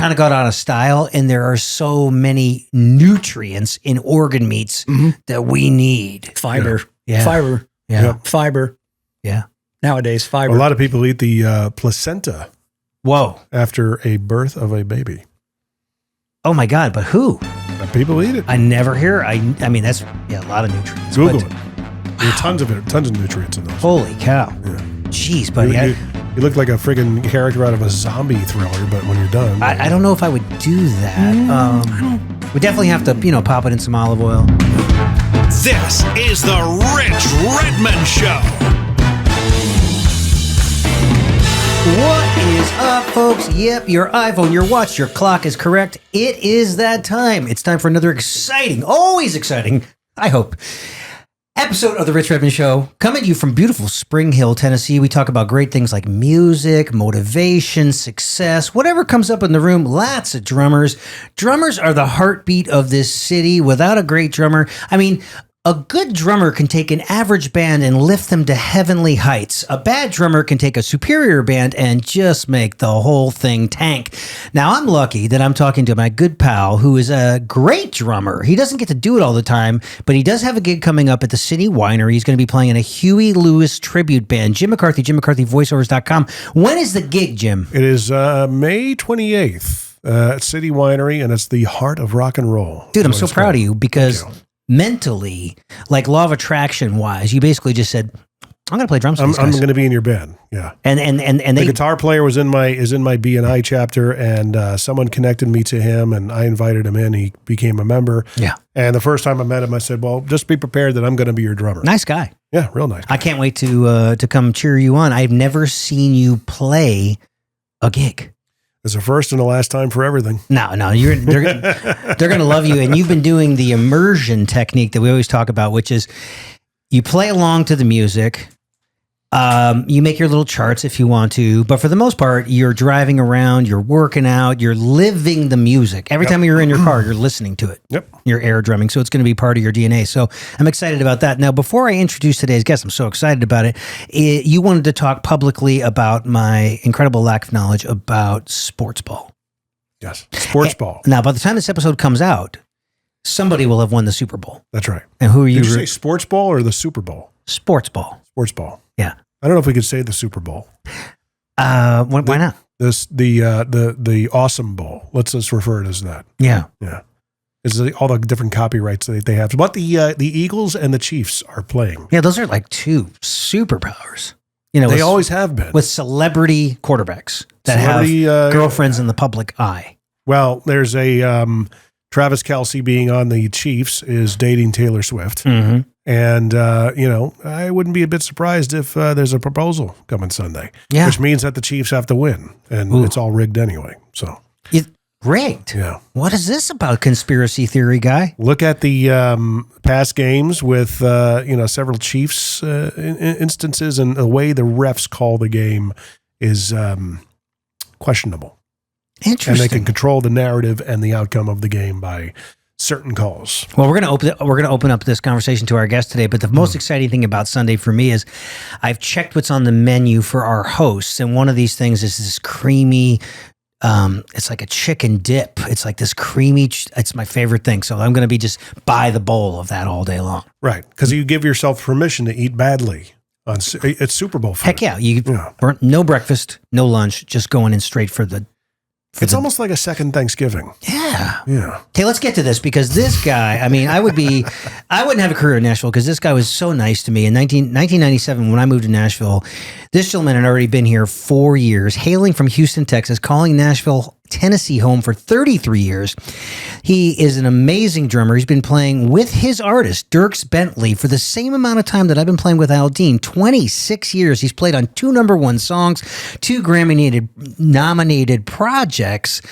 kind of got out of style, and there are so many nutrients in organ meats that we need. Fiber. Yeah. Fiber. Yeah. Yep. Fiber. Yeah. Nowadays, fiber. A lot of people eat the placenta. Whoa. After a birth of a baby. Oh my God, but who? People eat it. I never hear. I mean, that's a lot of nutrients. Google it. There's tons of nutrients in those. Holy cow. Yeah. Jeez, buddy. You look like a friggin' character out of a zombie thriller, but when you're done. I don't know if I would do that. We definitely have to, pop it in some olive oil. This is the Rich Redmond Show. What is up, folks? Yep, your iPhone, your watch, your clock is correct. It is that time. It's time for another exciting, always exciting, I hope, episode of the Rich Redmond Show. Coming to you from beautiful Spring Hill, Tennessee. We talk about great things like music, motivation, success, whatever comes up in the room. Lots of drummers. Drummers are the heartbeat of this city. Without a great drummer, a good drummer can take an average band and lift them to heavenly heights. A bad drummer can take a superior band and just make the whole thing tank. Now, I'm lucky that I'm talking to my good pal who is a great drummer. He doesn't get to do it all the time, but he does have a gig coming up at the City Winery. He's going to be playing in a Huey Lewis tribute band. Jim McCarthy, JimMcCarthyVoiceovers.com. When is the gig, Jim? It is May 28th at City Winery, and it's the heart of rock and roll. Dude, I'm so proud of you because mentally, like law of attraction wise, you basically just said, I'm going to play drums. I'm going to be in your band. Yeah. And the guitar player is in my B&I chapter, and someone connected me to him, and I invited him in. He became a member. Yeah. And the first time I met him, I said, well, just be prepared that I'm going to be your drummer. Nice guy. Yeah. Real nice guy. I can't wait to come cheer you on. I've never seen you play a gig. It's a first and a last time for everything. No, they're going to love you. And you've been doing the immersion technique that we always talk about, which is you play along to the music. You make your little charts if you want to, but for the most part, you're driving around, you're working out, you're living the music. Every time you're in your car, you're listening to it. Yep. You're air drumming, so it's going to be part of your DNA. So I'm excited about that. Now, before I introduce today's guest, I'm so excited about it. You wanted to talk publicly about my incredible lack of knowledge about sports ball. Yes. Sports ball. Now, by the time this episode comes out, somebody will have won the Super Bowl. That's right. And who are you? Did you say sports ball or the Super Bowl? Sports ball. Sports ball. Yeah. I don't know if we could say the Super Bowl. Why not? The Awesome Bowl. Let's just refer it as that. Yeah. Yeah. It's all the different copyrights that they have. But the Eagles and the Chiefs are playing. Yeah, those are like two superpowers. They always have been. With celebrity quarterbacks that have girlfriends in the public eye. Well, there's a Travis Kelce being on the Chiefs is dating Taylor Swift. Mm-hmm. And, I wouldn't be a bit surprised if there's a proposal coming Sunday. Yeah. Which means that the Chiefs have to win. And it's all rigged anyway. So rigged? Yeah. What is this about, conspiracy theory guy? Look at the past games with, several Chiefs instances, and the way the refs call the game is questionable. Interesting. And they can control the narrative and the outcome of the game by certain calls. Well, we're going to open up this conversation to our guest today, but the most exciting thing about Sunday for me is I've checked what's on the menu for our hosts, and one of these things is this creamy, it's like a chicken dip. It's like this creamy, it's my favorite thing. So I'm going to be just by the bowl of that all day long. Right. Because you give yourself permission to eat badly. It's Super Bowl food. Heck yeah. No breakfast, no lunch, just going in straight for the... It's almost like a second Thanksgiving. Yeah. Yeah. Okay, let's get to this because this guy, I wouldn't have a career in Nashville because this guy was so nice to me. In 1997, when I moved to Nashville, this gentleman had already been here 4 years, hailing from Houston, Texas, calling Nashville, Tennessee home for 33 years. He is an amazing drummer. He's been playing with his artist, Dierks Bentley, for the same amount of time that I've been playing with Aldean, 26 years. He's played on 2 #1 songs, 2 Grammy-nominated projects.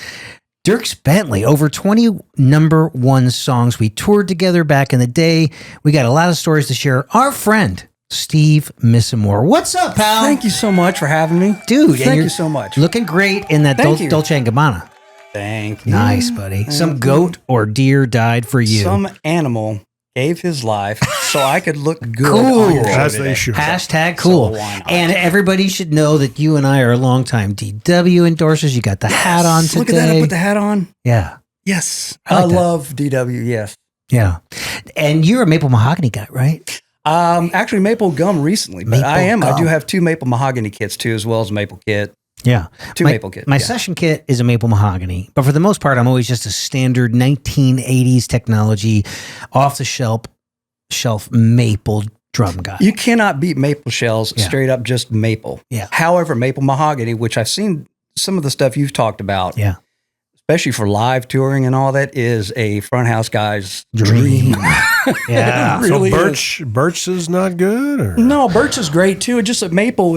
Dierks Bentley, over 20 #1 songs. We toured together back in the day. We got a lot of stories to share. Our friend, Steve Misamore. What's up, pal? Thank you so much for having me. Dude, thank you so much. Looking great in that Dolce & Gabbana. Thank you. Nice, buddy. Some goat or deer died for you. Some animal gave his life so I could look good Cool. on your show As today. they should. Hashtag cool. So why not? And everybody should know that you and I are longtime DW endorsers. You got the hat on today. Look at that. I put the hat on. Yeah. Yes. I I, like that. love DW. Yes. Yeah. And you're a maple mahogany guy, right? Actually, maple gum recently, but Maple I am. I do gum. have 2 maple mahogany kits too, as well as a maple kit. Yeah. 2 maple kits. My yeah. session kit is a maple mahogany, but for the most part, I'm always just a standard 1980s technology, off the shelf maple drum guy. You cannot beat maple shells Yeah. straight up just maple. Yeah. However, maple mahogany, which I've seen some of the stuff you've talked about, Yeah. especially for live touring and all that, is a front house guy's Dream. dream. Yeah. It really So birch is not good, or No, birch is great too. It just that maple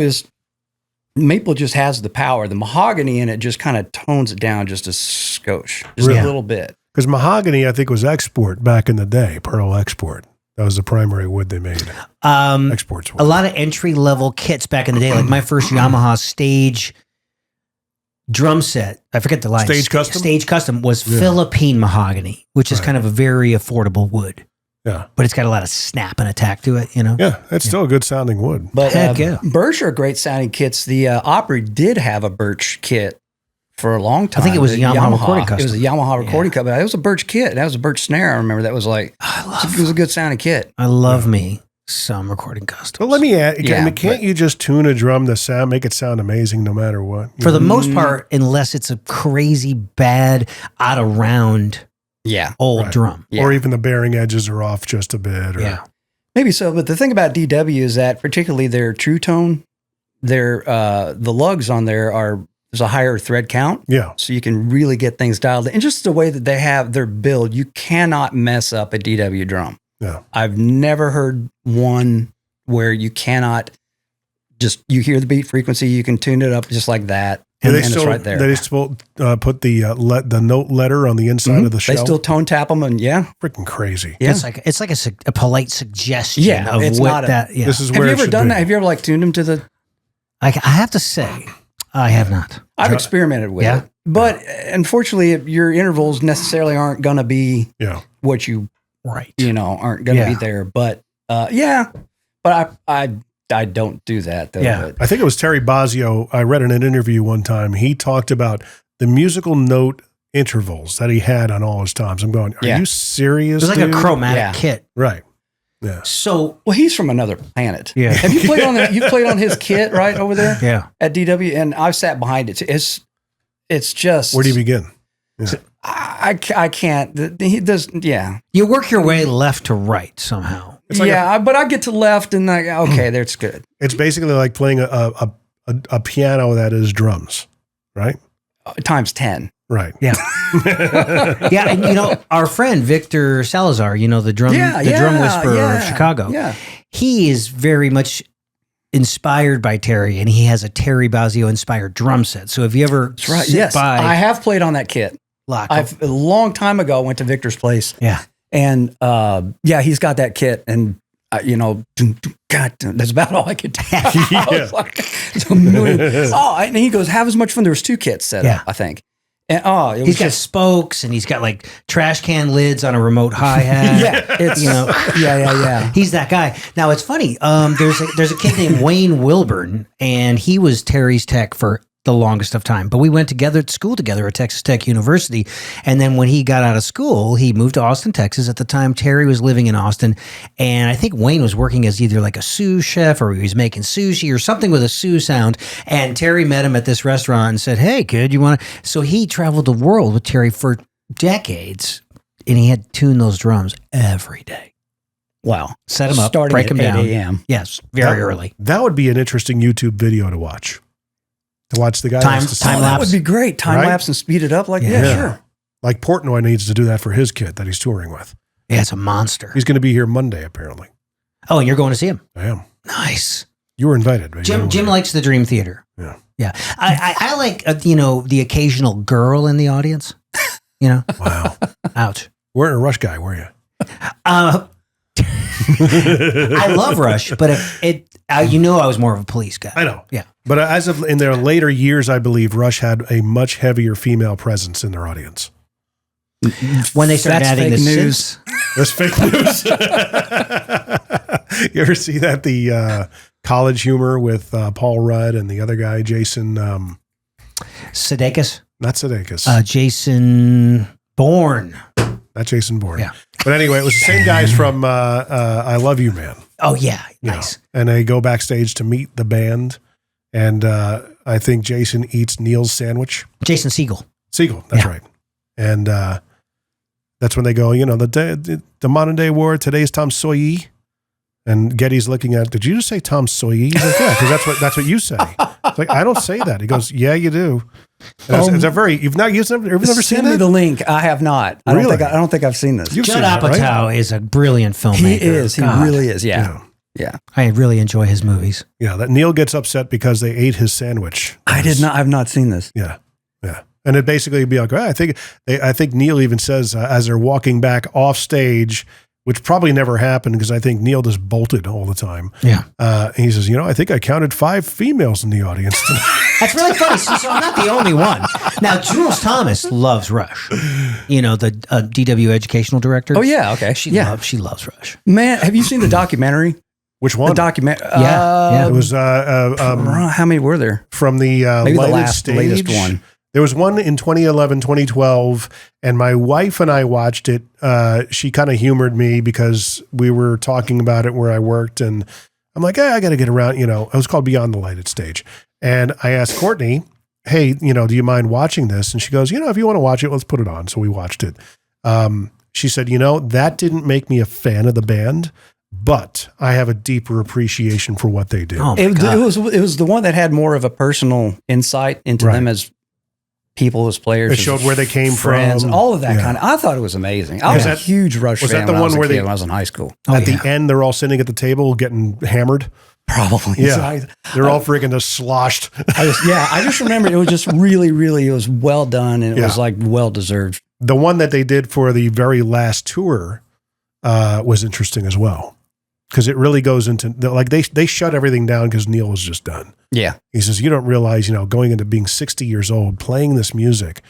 just has the power. The mahogany in it just kind of tones it down just a skosh, just Really? a little bit. because mahogany I think was export back in the day, pearl export. That was the primary wood they made. Exports A wood. lot of entry level kits back in the day, like my first Yamaha Stage drum set. I forget the line. Stage Custom? Stage Custom was Yeah. Philippine mahogany, which is Right. kind of a very affordable wood, Yeah, but it's got a lot of snap and attack to it. You know. yeah, it's still a good sounding wood. But Heck yeah. birch are great sounding kits. The Opry did have a birch kit for a long time. I think it was The a Yamaha recording It was a custom. Yamaha recording cut, but it was a birch kit. That was a birch snare. I remember that was like, it was a good sounding kit. I love me some recording customs. But let me add, Yeah, can't you just tune a drum to sound, make it sound amazing no matter what? For the most part, unless it's a crazy bad out of round Yeah. old Right. drum. Yeah. Or even the bearing edges are off just a bit. Or, Yeah. Maybe so, but the thing about DW is that particularly their true tone, the lugs on there's a higher thread count. Yeah. So you can really get things dialed in. And just the way that they have their build, you cannot mess up a DW drum. Yeah. I've never heard one where you cannot you hear the beat frequency, you can tune it up just like that. And it's right there. They still put the note letter on the inside of the shell. They still tone tap them and freaking crazy. yeah. It's like a polite suggestion Yeah, of it's what not a- that. Yeah. This is Have where you it ever should done be. that? Have you ever like tuned them to the I have to say, I have not. I've experimented with Yeah. it. But unfortunately your intervals necessarily aren't gonna be Yeah. what you Right. aren't gonna Yeah. be there. But but I don't do that though. Yeah. But I think it was Terri Bozzio. I read in an interview one time. He talked about the musical note intervals that he had on all his toms. I'm going, are Yeah. you serious? It's like a dude? chromatic Yeah. kit. Right. Yeah. So well, he's from another planet. Yeah. Have you played on you played on his kit right over there yeah, at DW? And I've sat behind it. It's just Where do you begin? I can't. He does. Yeah. you work your way left to right somehow. It's like But I get to left and okay, that's good. It's basically like playing a piano that is drums, right? Times 10. Right. Yeah, yeah, and our friend Victor Salazar, the drum whisperer of Chicago. Yeah. He is very much inspired by Terry, and he has a Terri Bozzio inspired drum set. So if you ever That's right. sit Yes. by, I have played on that kit. lock, A long time ago, I went to Victor's place. yeah, And he's got that kit, and God, that's about all I could do. I was like, it's a million. And he goes, "Have as much fun." There was 2 kits set Yeah. up, I think. And it was he's got just spokes, and he's got like trash can lids on a remote hi hat. yeah, it's yeah. He's that guy. Now it's funny. There's a kid named Wayne Wilburn, and he was Terry's tech for the longest of time. But we went to school together at Texas Tech University. And then when he got out of school, he moved to Austin, Texas. At the time, Terry was living in Austin. And I think Wayne was working as either like a sous chef or he was making sushi or something with a sous sound. And Terry met him at this restaurant and said, "Hey, kid, you want to?" So he traveled the world with Terry for decades. And he had to tune those drums every day. Wow. Set them up, Starting break at them down. 8 a.m. Yes, very early. That would be an interesting YouTube video to watch. To watch the guy Time that's lapse. That would be great. Time Right? lapse and speed it up. Like, Yeah. sure. Like Portnoy needs to do that for his kid that he's touring with. Yeah, it's a monster. He's going to be here Monday, apparently. Oh, and you're going to see him? I am. Nice. You were invited. But Jim likes the Dream Theater. Yeah. Yeah. I like, the occasional girl in the audience. Wow. Ouch. Weren't a Rush guy, were you? I love Rush, but I was more of a Police guy. I know. Yeah. But as of in their later years, I believe Rush had a much heavier female presence in their audience. When they started That's adding the fake news. synths. That's fake news. You ever see that? The College Humor with Paul Rudd and the other guy, Jason... Sudeikis? Not Sudeikis. Jason Bourne. Not Jason Bourne. Yeah. But anyway, it was the same guys from I Love You, Man. Oh, yeah. Nice. Yeah. And they go backstage to meet the band. And I think Jason eats Neil's sandwich. Jason Segel. Segel, that's right. And that's when they go, the modern day war, today's Tom Sawyer. And Getty's looking at, did you just say Tom Sawyer? He's like, yeah, because that's what you say. It's like, I don't say that. He goes, yeah, you do. It's a very, you've never seen Send me it? the link. I have not. I don't think I've seen this. You've Judd seen that, Apatow right? is a brilliant filmmaker. He is. He really is. Yeah. I really enjoy his movies. Yeah, that Neil gets upset because they ate his sandwich. I've not seen this. Yeah. And it basically would be like, I think Neil even says as they're walking back off stage, which probably never happened because I think Neil just bolted all the time. Yeah. He says, I think I counted 5 females in the audience tonight. That's really funny. So I'm not the only one. Now, Jules Thomas loves Rush. The DW educational director. Oh, yeah. Okay. She loves Rush. Man, have you seen the documentary? Which one? The documentary. Yeah. It was how many were there? from the Maybe the latest one. There was one in 2011, 2012, and my wife and I watched it. She kind of humored me because we were talking about it where I worked, and I'm like, I got to get around. It was called Beyond the Lighted Stage, and I asked Courtney, "Hey, do you mind watching this?" And she goes, "If you want to watch it, let's put it on." So we watched it. She said, that didn't make me a fan of the band, but I have a deeper appreciation for what they do. Oh, It was the one that had more of a personal insight into them as people, as players. It showed where they came friends, from. all of that kind of. I thought it was amazing. I was a huge Rush fan. Was that the when one where when I was in high school? At the end, they're all sitting at the table getting hammered? Probably. Yeah. They're all freaking just sloshed. I just remember it was just really, really, it was well done, and it was like well deserved. The one that they did for the very last tour was interesting as well. Because it really goes into, they shut everything down because Neil was just done. Yeah. He says, you don't realize, going into being 60 years old, playing this music,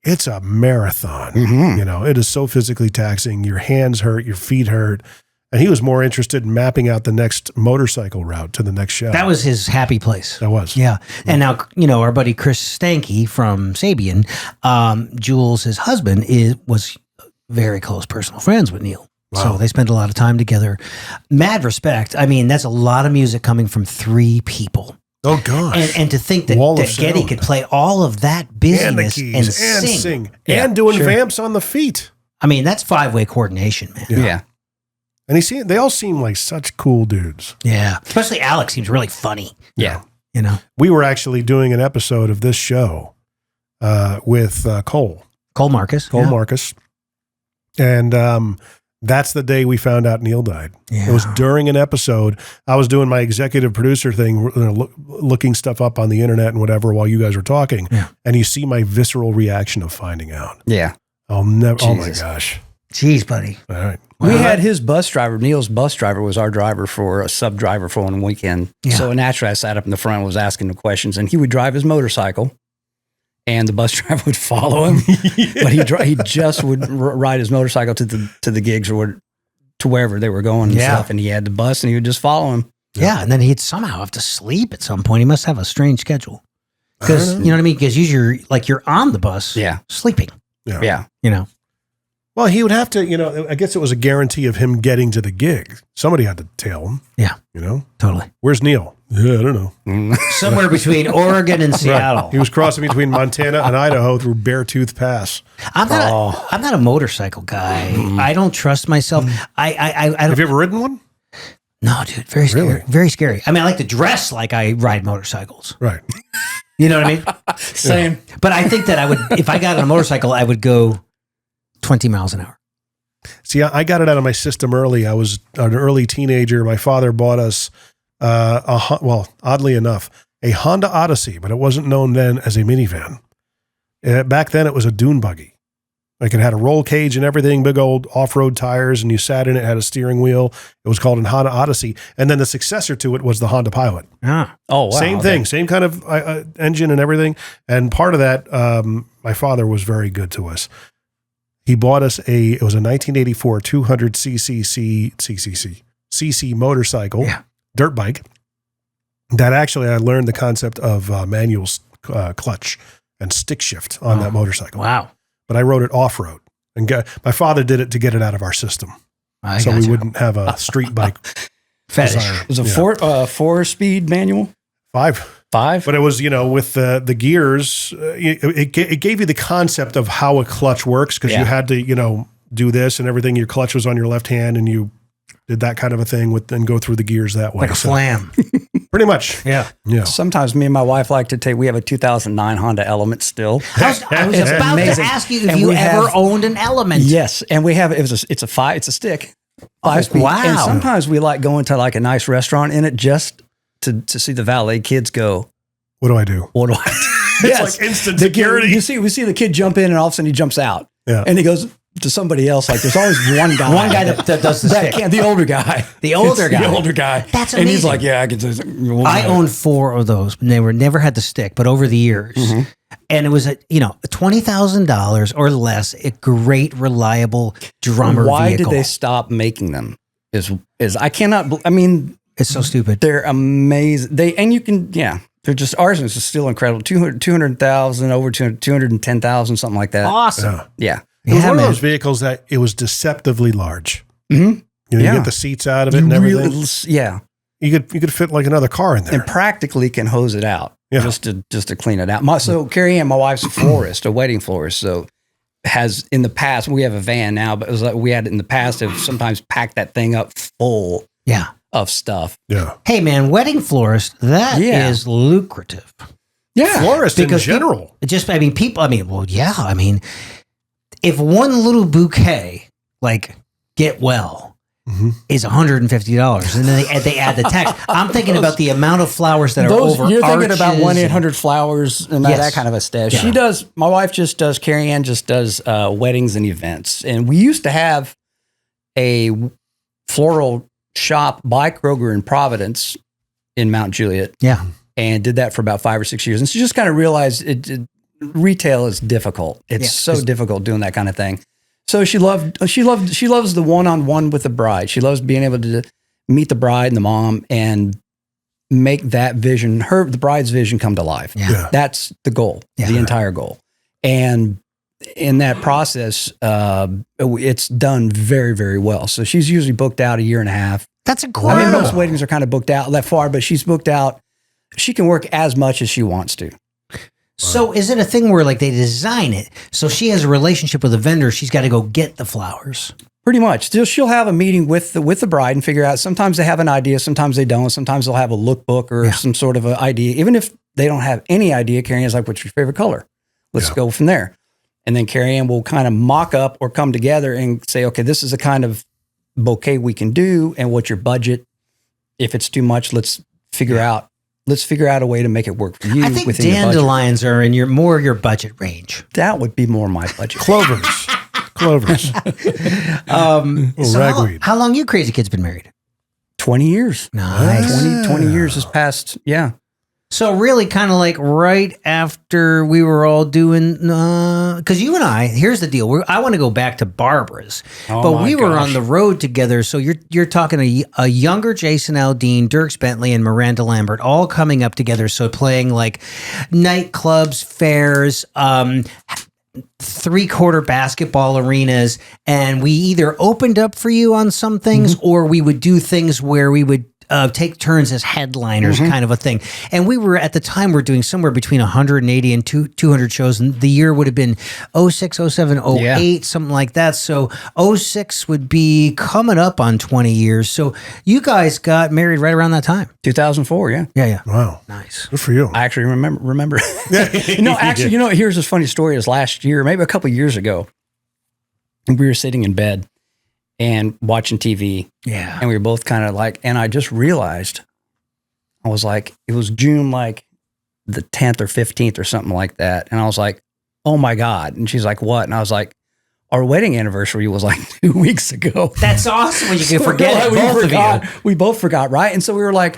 it's a marathon. Mm-hmm. It is so physically taxing. Your hands hurt, your feet hurt. And he was more interested in mapping out the next motorcycle route to the next show. That was his happy place. That was. Yeah. And now, our buddy Chris Stanky from Sabian, Jules, his husband, was very close personal friends with Neil. Wow. So they spent a lot of time together. Mad respect. I mean, that's a lot of music coming from 3 people. Oh, gosh. And to think that Getty could play all of that busyness and sing. And doing vamps on the feet. I mean, that's 5-way coordination, man. Yeah. And they all seem like such cool dudes. Yeah. Especially Alex seems really funny. Yeah. We were actually doing an episode of this show with Cole Marcus. Marcus. And that's the day we found out Neil died. Yeah. It was during an episode. I was doing my executive producer thing, looking stuff up on the internet and whatever while you guys were talking. Yeah. And you see my visceral reaction of finding out. Yeah. I'll never, oh my gosh. Jeez, buddy. All right. We had his bus driver, Neil's bus driver was our driver for a sub driver for one weekend. Yeah. So naturally I sat up in the front and was asking the questions, and he would drive his motorcycle and the bus driver would follow him. But he just would ride his motorcycle to the gigs or to wherever they were going and stuff. And he had the bus and he would just follow him. Yeah. And then he'd somehow have to sleep at some point. He must have a strange schedule. Because, you know what I mean? Because usually you're on the bus sleeping. Yeah. Well, he would have to, I guess it was a guarantee of him getting to the gig. Somebody had to tail him. Yeah. Totally. Where's Neil? Yeah, I don't know. Somewhere between Oregon and Seattle. Right. He was crossing between Montana and Idaho through Beartooth Pass. I'm not a motorcycle guy. I don't trust myself. I don't. Have you ever ridden one? No, dude. Very scary. Really? Very scary. I mean, I like to dress like I ride motorcycles. Right. You know what I mean? Same. Yeah. But I think that I would, if I got on a motorcycle, I would go 20 miles an hour. See, I got it out of my system early. I was an early teenager. My father bought us, oddly enough, a Honda Odyssey, but it wasn't known then as a minivan. Back then, it was a dune buggy. Like it had a roll cage and everything, big old off-road tires, and you sat in it, had a steering wheel. It was called a Honda Odyssey. And then the successor to it was the Honda Pilot. Ah. Oh, wow. Same thing, same kind of engine and everything. And part of that, my father was very good to us. He bought us it was a 1984 200cc motorcycle, dirt bike. That actually, I learned the concept of manual clutch and stick shift on that motorcycle. Wow. But I rode it off-road. And my father did it to get it out of our system. So we wouldn't have a street bike fetish. desire. It was a 4-speed manual? 5. But it was, with the gears, it gave you the concept of how a clutch works because you had to, do this and everything. Your clutch was on your left hand and you did that kind of a thing and go through the gears that way. Like a flam. Pretty much. Yeah. Sometimes me and my wife like to take, we have a 2009 Honda Element still. I was about amazing. to ask you if you ever owned an Element. Yes. And we have, it's a stick. 5-speed. Wow. And sometimes we like going to like a nice restaurant in it just to see the valet kids go, what do I do? What do I do? It's like instant security. We see the kid jump in and all of a sudden he jumps out. Yeah. And he goes to somebody else. Like there's always one guy. One guy that does the stick. The older guy. The older guy. The older guy. That's amazing. And he's like, yeah, I can do this. I owned 4 of those. And they never had the stick, but over the years. Mm-hmm. And it was $20,000 or less, a great, reliable drummer Why vehicle. did they stop making them? Is I cannot, I mean, It's so stupid. they're amazing. They're just, ours is still incredible. 200,000, over 210,000, something like that. Awesome. Yeah. It was one of those vehicles that it was deceptively large. Mm-hmm. You get the seats out of it and everything. You could fit like another car in there. And practically can hose it out just to clean it out. So Carrie Ann, my wife's a florist, a wedding florist. So has in the past, we have a van now, but it was like we had in the past have sometimes packed that thing up full of stuff. Yeah. Hey man, wedding florist, that is lucrative. Yeah. Florist in general. If one little bouquet, like get well, is $150, and then they add the tax. I'm thinking about the amount of flowers that are over. You're thinking about 1-800-Flowers and that kind of a stuff. Yeah. She does. My wife Carrie Ann just does weddings and events, and we used to have a floral shop by Kroger in Providence in Mount Juliet. Yeah, and did that for about 5 or 6 years, and she just kind of realized retail is difficult. It's so difficult doing that kind of thing. So she loves the one-on-one with the bride. She loves being able to meet the bride and the mom and make that vision, the bride's vision, come to life. Yeah. That's the goal, the entire goal. And in that process, it's done very, very well. So she's usually booked out 1.5 years. that's incredible. I mean, most weddings are kind of booked out that far, but she's booked out. She can work as much as she wants to. So is it a thing where like they design it? So she has a relationship with a vendor. She's got to go get the flowers. Pretty much. She'll have a meeting with the bride and figure out. Sometimes they have an idea. Sometimes they don't. Sometimes they'll have a lookbook or some sort of an idea. Even if they don't have any idea, Carrie Ann's like, "What's your favorite color? Let's go from there." And then Carrie Ann will kind of mock up or come together and say, "Okay, this is the kind of bouquet we can do, and what's your budget? If it's too much, let's figure out a way to make it work for you." I think within your budget. dandelions are in your budget range. That would be more my budget. Clovers. So ragweed. how long you crazy kids been married? 20 years. Nice. 20 years has passed. Yeah. So really kind of like right after we were all doing, because you and I, here's the deal. I want to go back to Barbara's, but we were on the road together. So you're talking a younger Jason Aldean, Dierks Bentley, and Miranda Lambert all coming up together. So playing like nightclubs, fairs, 3-quarter basketball arenas. And we either opened up for you on some things or we would do things where we would take turns as headliners, kind of a thing. And we were, at the time, we're doing somewhere between 180 and 200 shows. And the year would have been 06, 07, 08, something like that. So 06 would be coming up on 20 years. So you guys got married right around that time. 2004, yeah. Yeah. Wow. Nice. Good for you. I actually remember. Here's this funny story. Is last year, maybe a couple of years ago, we were sitting in bed and watching TV. Yeah. And we were both kind of like, and I just realized, I was like, it was June, like the 10th or 15th or something like that. And I was like, oh my God. And she's like, what? And I was like, our wedding anniversary was like 2 weeks ago. That's awesome when you can forget it. We both forgot, right? And so we were like,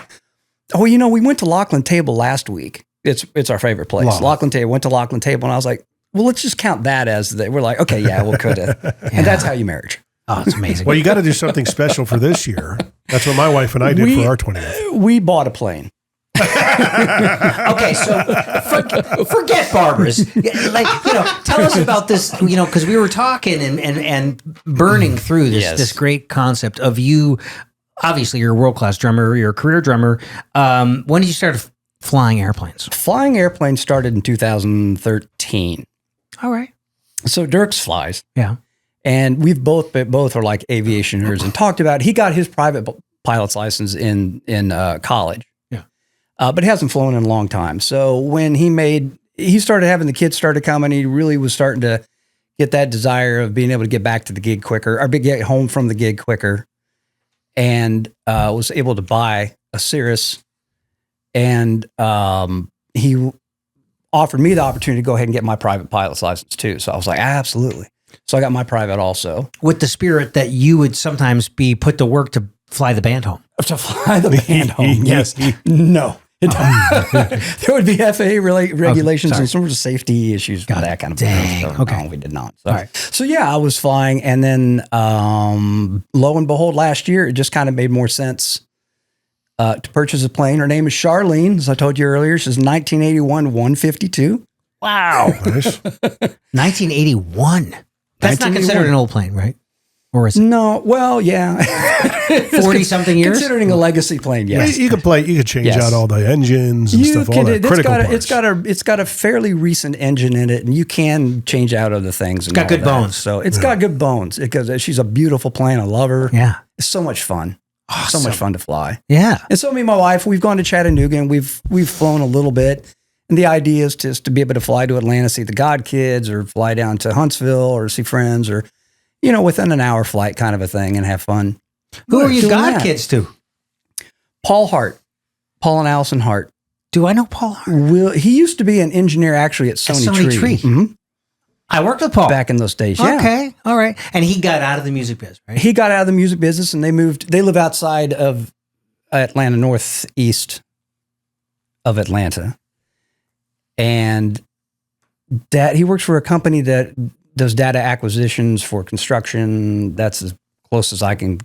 oh, we went to Lachlan Table last week. It's our favorite place. Lachlan Table. Went to Lachlan Table. And I was like, well, let's just count that as we're like, okay, yeah, we'll could have. And that's how you marriage. Oh, it's amazing. Well, you got to do something special for this year. That's what my wife and I did for our 20th. We bought a plane. Okay, so forget Barbara's. Tell us about this. Because we were talking and burning through this great concept of you. Obviously, you're a world-class drummer. You're a career drummer. When did you start flying airplanes? Flying airplanes started in 2013. All right. So Dierks flies. Yeah. And we've both are like aviation nerds and talked about, he got his private pilot's license in college. Yeah. But he hasn't flown in a long time. So when he started having the kids started coming, he really was starting to get that desire of being able to get back to the gig quicker or get home from the gig quicker. And was able to buy a Cirrus. And he offered me the opportunity to go ahead and get my private pilot's license too. So I was like, absolutely. So I got my private also. With the spirit that you would sometimes be put to work to fly the band home. To fly the band home, yes. No. There would be FAA regulations and some sort of safety issues for that kind of stuff. Okay. No, we did not. So, all right. So yeah, I was flying. And then lo and behold, last year, it just kind of made more sense to purchase a plane. Her name is Charlene, as I told you earlier. She's 1981 152. Wow. Nice. 1981. That's not considered an old plane, right? Or is it? No. Well, yeah. 40-something years? Considering a legacy plane, yes. You could change out all the engines and stuff, all that critical parts. It's got a fairly recent engine in it, and you can change out other things. It's got good bones. So it's got good bones because she's a beautiful plane. I love her. Yeah. It's so much fun. Awesome. So much fun to fly. Yeah. And so me and my wife, we've gone to Chattanooga and we've flown a little bit. And the idea is just to be able to fly to Atlanta, see the God Kids, or fly down to Huntsville or see friends, or, within an hour flight kind of a thing and have fun. Who are you doing God that. Kids to? Paul and Allison Hart. Do I know Paul Hart? He used to be an engineer actually at Sony Tree. Mm-hmm. I worked with Paul. Back in those days, yeah. Okay, all right. And he got out of the music biz, right? He got out of the music business and they live outside of Atlanta, northeast of Atlanta. And he works for a company that does data acquisitions for construction. That's as close as I can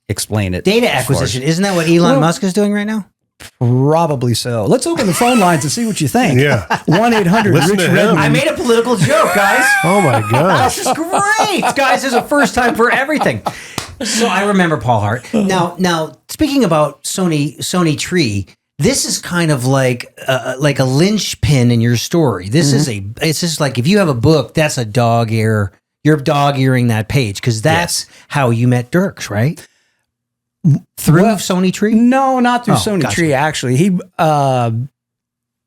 explain it. Data acquisition. Isn't that what Elon Musk is doing right now? Probably so. Let's open the phone lines and see what you think. Yeah. 1-800-RICH-REDMOND. I made a political joke, guys. Oh my gosh. This is great. Guys, this is a first time for everything. So I remember Paul Hart. Now speaking about Sony Tree, this is kind of like a linchpin in your story. This is it's just like if you have a book, that's a dog ear. You're dog earing that page because that's how you met Dierks, right? Through Sony Tree? No, not through Sony Tree. Actually,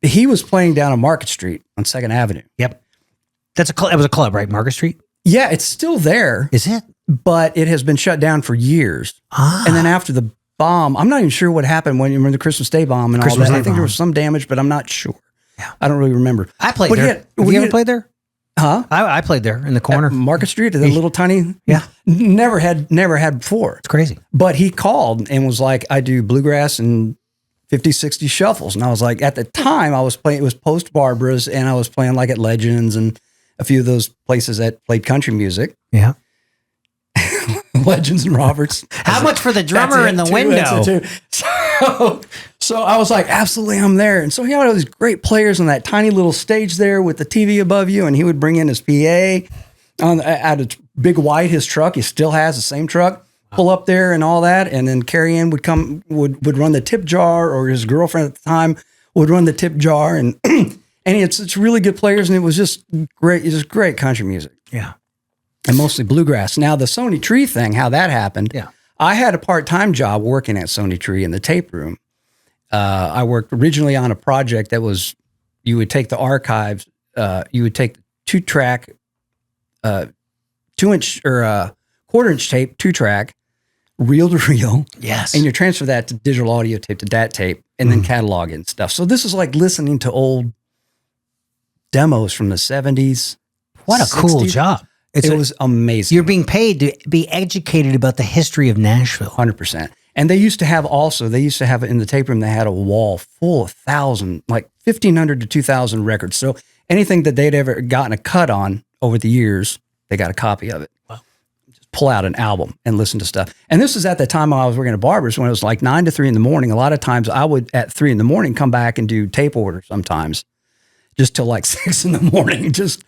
he was playing down on Market Street on 2nd Avenue. Yep, that was a club, right? Market Street. Yeah, it's still there. Is it? But it has been shut down for years. And then after the bomb, I'm not even sure what happened when the Christmas Day bomb and all that. I think there was some damage, but I'm not sure. Yeah, I don't really remember. I played there. Have you ever played there? Huh? I played there in the corner. At Market Street, the little tiny. Yeah. Never had before. It's crazy. But he called and was like, I do bluegrass and 50s, 60s shuffles. And I was like, at the time I was playing, it was post Barbara's, and I was playing like at Legends and a few of those places that played country music. Yeah. Legends and Roberts. How much for the drummer in the window? So I was like, absolutely, I'm there. And so he had all these great players on that tiny little stage there with the TV above you, and he would bring in his PA out of Big White, his truck. He still has the same truck. Pull up there and all that, and then Carrie Ann would run the tip jar, or his girlfriend at the time would run the tip jar, and and it's really good players, and it was just great. It was great country music. Yeah. And mostly bluegrass. Now, the Sony Tree thing, how that happened, I had a part-time job working at Sony Tree in the tape room. I worked originally on a project that was, you would take the archives, you would take 2-track, 2-inch or quarter-inch tape, 2-track, reel to reel. Yes. And you transfer that to digital audio tape to DAT tape, and then catalog it and stuff. So this is like listening to old demos from the 70s. What a 60s. cool job. It was amazing. You're being paid to be educated about the history of Nashville. 100%. And they used to have in the tape room, they had a wall full of 1,000, like 1,500 to 2,000 records. So anything that they'd ever gotten a cut on over the years, they got a copy of it. Wow. Just pull out an album and listen to stuff. And this was at the time when I was working at Barbers, when it was like 9 to 3 in the morning. A lot of times I would, at 3 in the morning, come back and do tape order sometimes, just till like 6 in the morning, just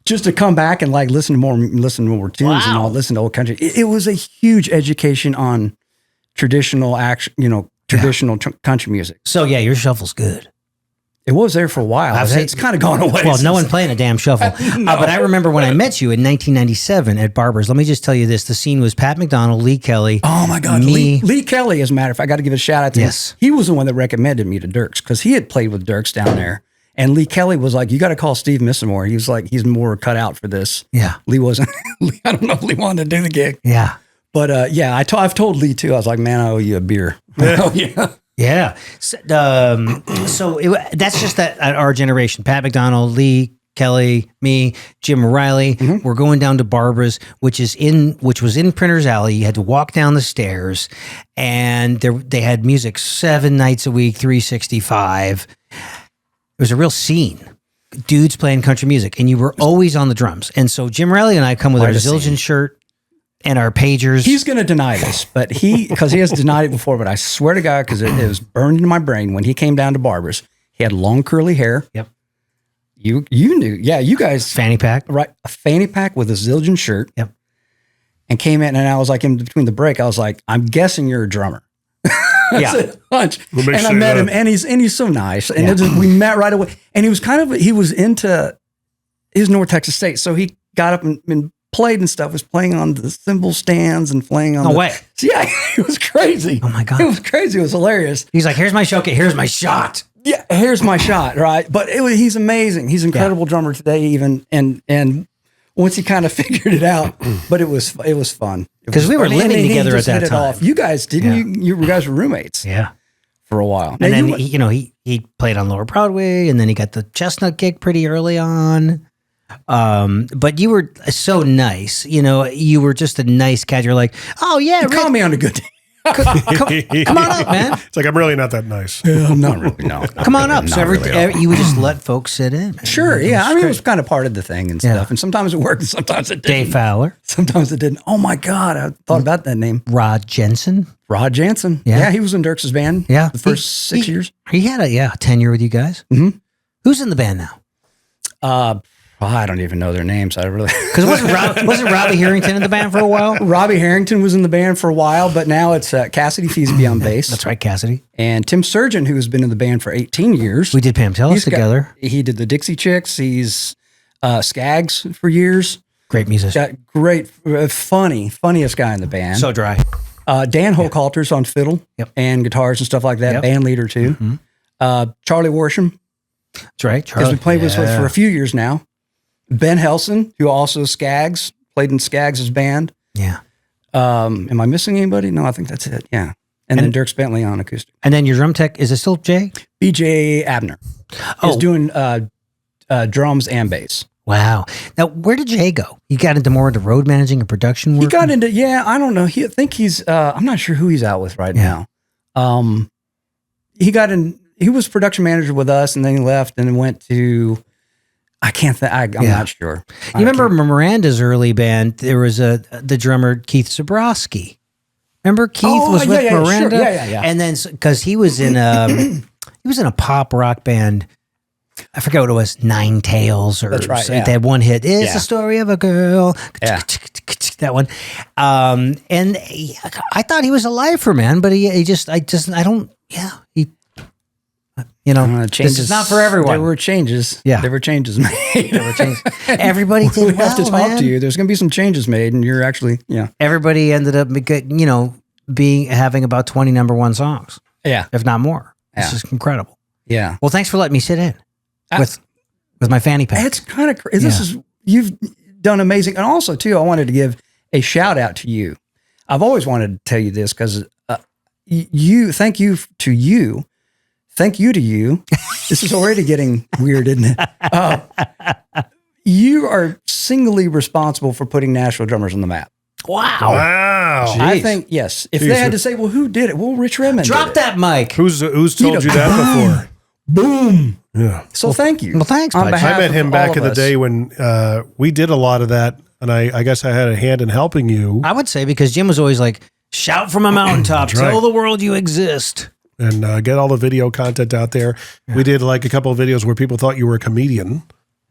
to come back and like listen to more tunes and all, listen to old country. It was a huge education on traditional country music. So yeah, your shuffle's good. It was there for a while. It's kind of gone away. Well, no one playing a damn shuffle. But I remember when I met you in 1997 at Barbers. Let me just tell you this. The scene was Pat McDonald, Lee Kelley. Oh, my God. Lee Kelley, as a matter of fact, I got to give a shout out to him. He was the one that recommended me to Dierks because he had played with Dierks down there. And Lee Kelley was like, you got to call Steve Misamore. He was like, he's more cut out for this. Yeah. Lee wasn't. I don't know if Lee wanted to do the gig. Yeah. But I've told Lee too. I was like, man, I owe you a beer. Oh, yeah. Yeah. So, that's just that our generation. Pat McDonald, Lee Kelley, me, Jim Riley. Mm-hmm. We're going down to Barbara's, which was in Printers Alley. You had to walk down the stairs, and they had music 7 nights a week, 365. It was a real scene. Dudes playing country music, and you were always on the drums. And so Jim Riley and I come with our Zildjian shirt and our pagers. He's going to deny this, but because he has denied it before, but I swear to God, because it was burned into my brain when he came down to Barbers. He had long curly hair. Yep. You knew. Yeah, you guys. Fanny pack. Right. A fanny pack with a Zildjian shirt. Yep. And came in, and I was like, in between the break, I was like, I'm guessing you're a drummer. Yeah. And I met him, and he's so nice. And we met right away. And he was into his North Texas State. So he got up and played and stuff, was playing on the cymbal stands and playing on way. So yeah, it was crazy. Oh my God. It was crazy. It was hilarious. He's like, here's my showcase, here's my shot. Yeah, here's my shot, right? But he's amazing. He's an incredible drummer today, even. And once he kind of figured it out, but it was fun. Because we were living together at that time. You guys didn't you guys were roommates. Yeah. For a while. And then he played on Lower Broadway, and then he got the Chestnut gig pretty early on. But you were so nice. You were just a nice cat. You're like, oh yeah, you call me on a good day. Come on up, man. It's like, I'm really not that nice. Not really, no. Come on up. So you would just let folks sit in. Man. Sure, yeah. I mean, it was kind of part of the thing and stuff. And sometimes it worked and sometimes it didn't. Dave Fowler. Sometimes it didn't. Oh my God, I thought about that name. Rod Jensen. Yeah, he was in Dierks' band. Yeah. The first 6 years. He had a tenure with you guys. Mm-hmm. Who's in the band now? I don't even know their names. I really because wasn't Robbie Harrington in the band for a while? Robbie Harrington was in the band for a while, but now it's Cassidy Feasby on bass. That's right, Cassidy. And Tim Surgeon, who has been in the band for 18 years. We did Pam Tellis together. He did the Dixie Chicks. He's Skaggs for years. Great musician. Great, funniest guy in the band. So dry. Dan Hochhalter's on fiddle and guitars and stuff like that. Band leader too. Mm-hmm. Charlie Worsham. That's right. Charlie. Has been playing with us for a few years now. Ben Helson, who also Skaggs, played in Skaggs' band. Yeah. Am I missing anybody? No, I think that's it. Yeah. And then Dierks Bentley on acoustic. And then your drum tech, is it still Jay? BJ Abner. He's doing drums and bass. Wow. Now, where did Jay go? He got into road managing and production work? He got into, I don't know. I think he's, I'm not sure who he's out with right now. He was production manager with us and then he left and went to, I can't think, I'm not sure. You remember Miranda's early band? There was the drummer, Keith Zabrowski. Remember Keith was with Miranda? Sure. Yeah. And then, because he was in a pop rock band. I forget what it was, Nine Tails or that's right, something. They had one hit. It's the story of a girl. Yeah. That one. And I thought he was a lifer, man, but this is not for everyone. There were changes. Yeah. There were changes made. Everybody did we have to talk to you. There's going to be some changes made and you're actually, Everybody ended up, having about 20 number one songs. Yeah. If not more. Yeah. It's just incredible. Yeah. Well, thanks for letting me sit in with my fanny pack. It's kind of crazy. You've done amazing. And also too, I wanted to give a shout out to you. I've always wanted to tell you this because thank you to you. This is already getting weird, isn't it? You are singly responsible for putting Nashville drummers on the map. Wow. Jeez. I think, yes. If they had to say, well, who did it? Well, Rich Redmond Drop that mic. Who's told you that before? Boom. Yeah. So thank you. Well, thanks, On bud. behalf I met of him all back of in the us. day when we did a lot of that, and I guess I had a hand in helping you I would say because Jim was always like, shout from a mountaintop, That's right. tell the world you exist. and get all the video content out there. We did like a couple of videos where people thought you were a comedian.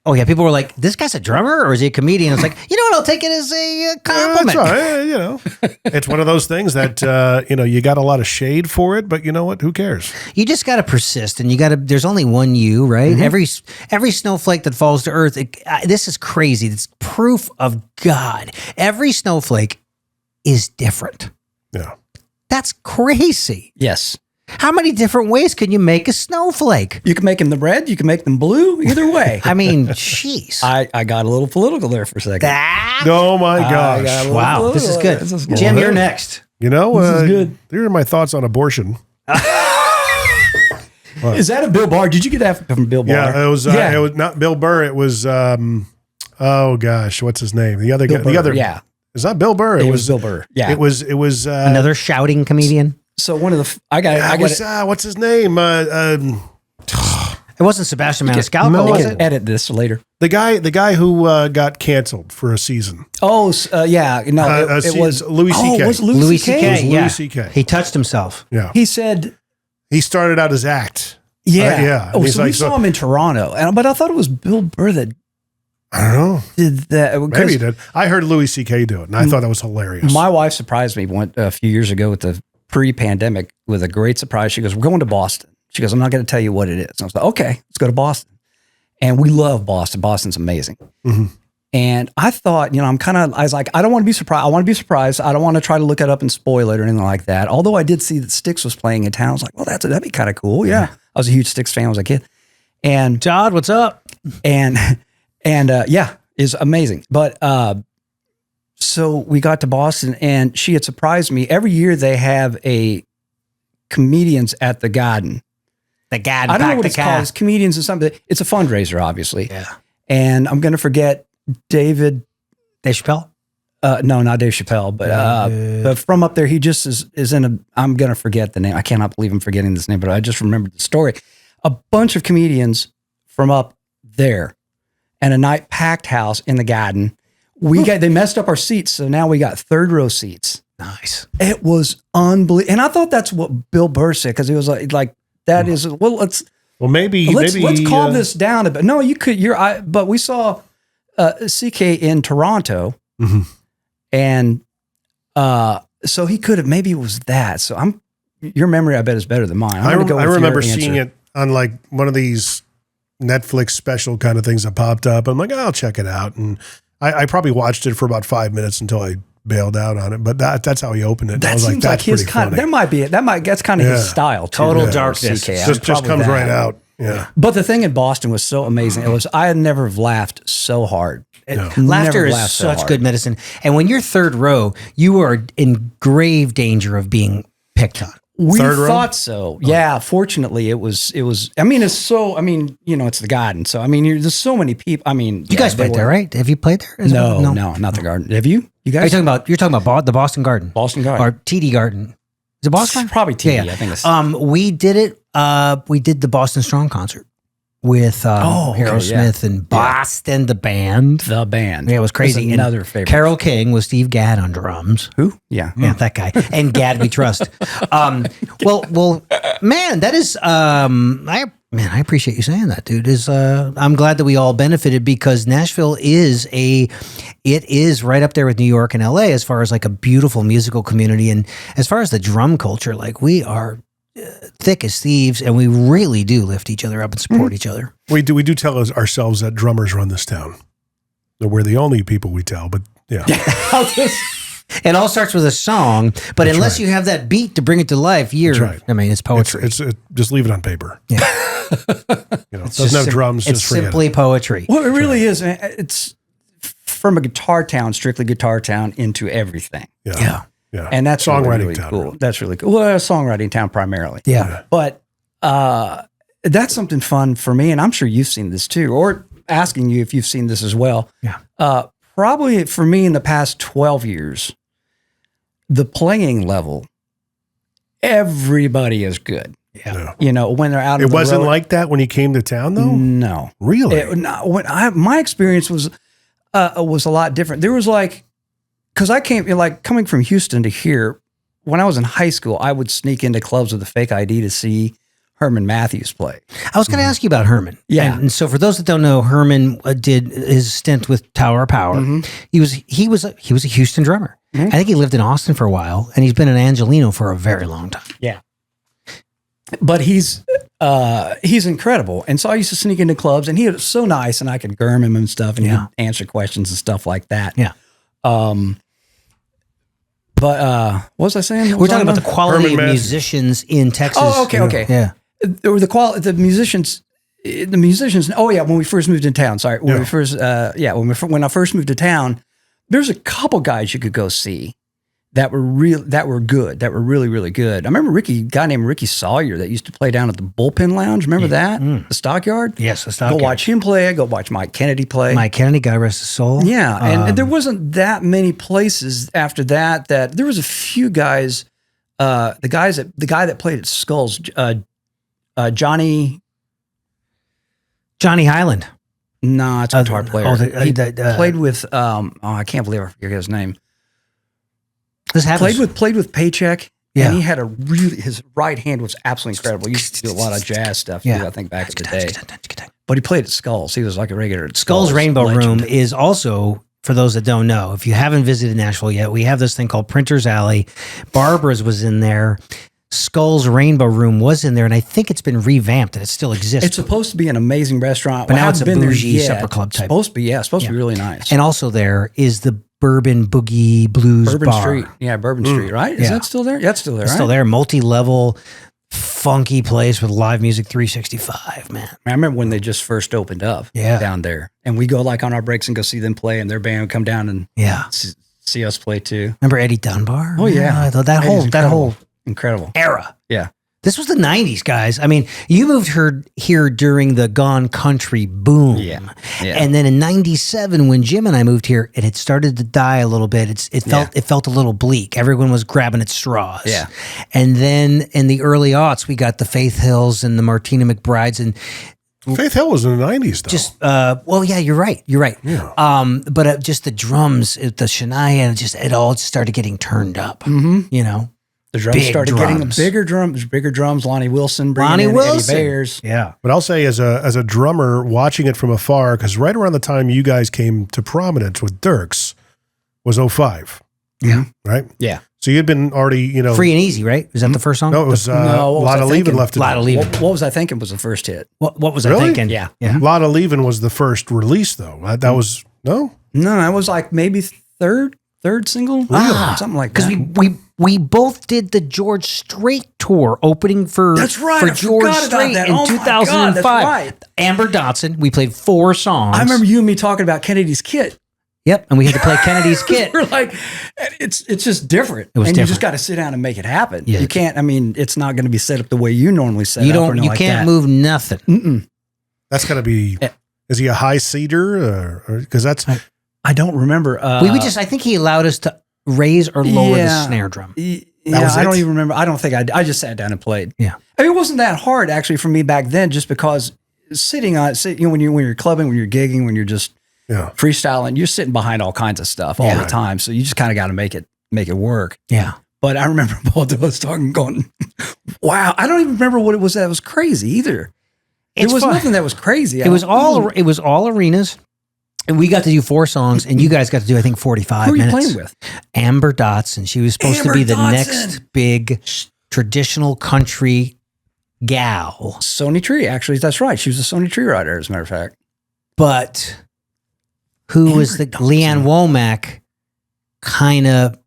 Oh, yeah. People were like, this guy's a drummer or is he a comedian? It's like, you know what? I'll take it as a compliment. That's right. You know, it's one of those things that, you got a lot of shade for it, but you know what? Who cares? You just got to persist and there's only one you, right? Every snowflake that falls to earth, this is crazy. It's proof of God. Every snowflake is different. Yeah. That's crazy. Yes. How many different ways can you make a snowflake? You can make them the red. You can make them blue. Either way. I mean, jeez. I got a little political there for a second. That, Oh my I got a gosh. little wow, this is good. This is good. Jim, you're next. You know, This is good. Here are my thoughts on abortion. Is that a Bill Barr? Did you get that from Bill Barr? Yeah, it was not Bill Burr. It was, oh gosh, what's his name? The other Bill guy, Burr, the other, yeah. It's not Bill Burr. It was Bill Burr. Yeah. It was, Another shouting comedian. So one of the I got it. what's his name? It wasn't Sebastian Maniscalco, no, was I it? can edit this later. the guy who got canceled for a season. Oh, yeah. No, it was Louis Oh, C.K. it was Louis Louis C.K. C.K. It was Louis Yeah. C.K. He touched himself. Yeah. He said, He started out as act. yeah. yeah. Oh, He's so we like, saw him in Toronto. But I thought it was Bill Burr that I don't know. did that. Maybe he did. I heard Louis C.K. do it, and I thought that was hilarious. My wife surprised me a few years ago with the pre-pandemic with a great surprise. She goes, we're going to Boston. She goes, I'm not going to tell you what it is. And I was like, okay, let's go to Boston. And we love Boston. Boston's amazing. Mm-hmm. And I thought, I was like, I don't want to be surprised. I want to be surprised. I don't want to try to look it up and spoil it or anything like that. Although I did see that Styx was playing in town. I was like, well, that'd be kind of cool. Yeah. I was a huge Styx fan when I was a kid. And Todd, what's up? and yeah, is amazing. But so we got to Boston, and she had surprised me. Every year they have a comedians at the Garden. The guy. I don't know what it's called. It's comedians or something. It's a fundraiser, obviously. Yeah. And I'm going to forget Dave Chappelle? No, not Dave Chappelle, but from up there, he just is in a. I'm going to forget the name. I cannot believe I'm forgetting this name, but I just remembered the story. A bunch of comedians from up there, and a night packed house in the Garden. They messed up our seats, so now we got third row seats. Nice. It was unbelievable, and I thought that's what Bill Burr said because he was like that is well. Let's calm this down a bit. No, you could. But we saw CK in Toronto, and so he could have. Maybe it was that. So your memory, I bet, is better than mine. I remember seeing it on like one of these Netflix special kind of things that popped up. I'm like, I'll check it out, and I probably watched it for about 5 minutes until I bailed out on it. But that's how he opened it. That I was seems like, like his kind. That's kind of his style. Too, Total though, darkness. CK. just Probably comes that. right out. Yeah. But the thing in Boston was so amazing. I had never laughed so hard. Laughter is such good medicine. And when you're third row, you are in grave danger of being picked on. We Third row? thought so. Yeah. Fortunately, it was, I mean, it's so, I mean, it's the Garden. So, I mean, there's so many people. I mean, You guys played there, right? Have you played there? No, not the Garden. Have you? You guys? You're talking about the Boston Garden. Boston Garden. Or TD Garden. Is it Boston? It's probably TD. Yeah. I think it's. We did it. We did the Boston Strong concert with Aerosmith and Boston, the band. The band. Yeah, it was crazy. That's another favorite. Carole King with Steve Gadd on drums. Who? Yeah. Yeah, that guy. And Gadd we trust. Well, man, that is I appreciate you saying that, dude. I'm glad that we all benefited because Nashville is right up there with New York and LA as far as like a beautiful musical community, and as far as the drum culture, like we are thick as thieves, and we really do lift each other up and support each other. We do tell ourselves that drummers run this town. We're the only people we tell, but yeah. It all starts with a song, but unless you have that beat to bring it to life, I mean, it's poetry. It's just leave it on paper. Yeah. It doesn't have drums. It's just forget simply it. poetry. Well, it really is. It's from a guitar town, strictly guitar town, into everything. Yeah. And that's Songwriting really town, cool. really. That's really cool. Well, songwriting town primarily. Yeah. But that's something fun for me, and I'm sure you've seen this too, or asking you if you've seen this as well. Yeah. Probably for me in the past 12 years, the playing level, everybody is good. Yeah. You know, when they're out. It on the wasn't road. like that when you came to town, though. No, Really? My experience was a lot different. There was like, because I came like coming from Houston to here. When I was in high school, I would sneak into clubs with a fake ID to see Herman Matthews play. I was going to ask you about Herman. Yeah. And so for those that don't know, Herman did his stint with Tower of Power. Mm-hmm. He was a Houston drummer. I think he lived in Austin for a while, and he's been in Angelino for a very long time. Yeah. But he's incredible. And so I used to sneak into clubs, and he was so nice, and I could gurm him and stuff, and he'd answer questions and stuff like that. Yeah. But what was I saying? We're talking about the quality Herman of Matthews. musicians in Texas. Oh, okay. Yeah. Or the musicians. Oh yeah, when we first moved in town. Sorry, when I first moved to town, there's a couple guys you could go see that were good, that were really, really good. I remember a guy named Ricky Sawyer that used to play down at the Bullpen Lounge. Remember that? The Stockyard? Yes, the Stockyard. Go watch him play. Go watch Mike Kennedy play. Mike Kennedy, God rest his soul. Yeah, and there wasn't that many places after that there was a few guys. The guy that played at Skulls, Johnny Highland. No, it's a guitar player. He the- played with. I can't believe I forget his name. This happens. Played with Paycheck. Yeah. And he had his right hand was absolutely incredible. He used to do a lot of jazz stuff too, I think, back in the day. But he played at Skulls. He was like a regular at Skulls Rainbow legend. Room is also, for those that don't know, if you haven't visited Nashville yet, we have this thing called Printer's Alley. Barbara's was in there. Skulls Rainbow Room was in there, and I think it's been revamped and it still exists. It's supposed to be an amazing restaurant. But Well, I now it's haven't a been there bougie yet. supper club type. Supposed to be really nice. And also there is the Bourbon Boogie Blues Bourbon Bar. Street. Yeah, Bourbon Street, right? Is Yeah. that still there? Yeah, it's still there, It's right? still there. Multi-level, funky place with live music 365, man. I remember when they just first opened up down there. And we go like on our breaks and go see them play, and their band would come down and Yeah. see us play too. Remember Eddie Dunbar? Oh, yeah. I thought that whole Incredible. era. Yeah. This was the 90s, guys. I mean, you moved here during the Gone Country boom. Yeah. And then in 97, when Jim and I moved here, it had started to die a little bit. It felt a little bleak. Everyone was grabbing at straws. Yeah. And then in the early aughts, we got the Faith Hills and the Martina McBrides and Faith Hill was in the 90s, though. just well, yeah, you're right. Yeah. But just the drums, the Shania, it all started getting turned up. Mm-hmm. You know, The drums Big started drums. getting bigger drums. Lonnie Wilson bringing in Eddie Bears. Yeah. But I'll say, as a drummer, watching it from afar, because right around the time you guys came to prominence with Dierks was 05. Yeah. Right? Yeah. So you'd been already, Free and Easy, right? Was that the first song? No, it was No, what was Lot I of Leaving thinking? left to Lot do. of Leaving. What was I thinking was the first hit? What was I Really? thinking? Yeah. Yeah. Lot of Leaving was the first release, though. That was, no? No, that was like maybe third single, something like that. Because we both did the George Strait tour opening for That's right, for I George forgot about Strait that. in Oh my God, 2005. that's right. Amber Dotson. We played 4 songs. I remember you and me talking about Kennedy's Kit. Yep, and we had to play Kennedy's Kit. We're like, it's just different. It was and you different. just got to sit down and make it happen. Yeah. You can't. I mean, it's not going to be set up the way you normally set You up. don't. Or You like can't that. move nothing. That's going to be, is he a high cedar? Because that's, I don't remember. We would just. I think he allowed us to raise or lower the snare drum. Yeah, was I don't it? even remember. I don't think I just sat down and played. Yeah. I mean, it wasn't that hard actually for me back then, just because sitting when you're clubbing, when you're gigging, when you're just yeah. freestyling, you're sitting behind all kinds of stuff all the time. So you just kind of got to make it work. Yeah. But I remember Paul was talking, going, "Wow!" I don't even remember what it was that was crazy either. It's There was fun. nothing that was crazy. It was all arenas. And we got to do 4 songs, and you guys got to do, I think, 45 Who were you minutes. playing with? Amber Dotson. She was supposed to be the Amber next big traditional country gal. Sony Tree, actually, that's right. She was a Sony Tree writer, as a matter of fact. But who was the Leanne Womack kind of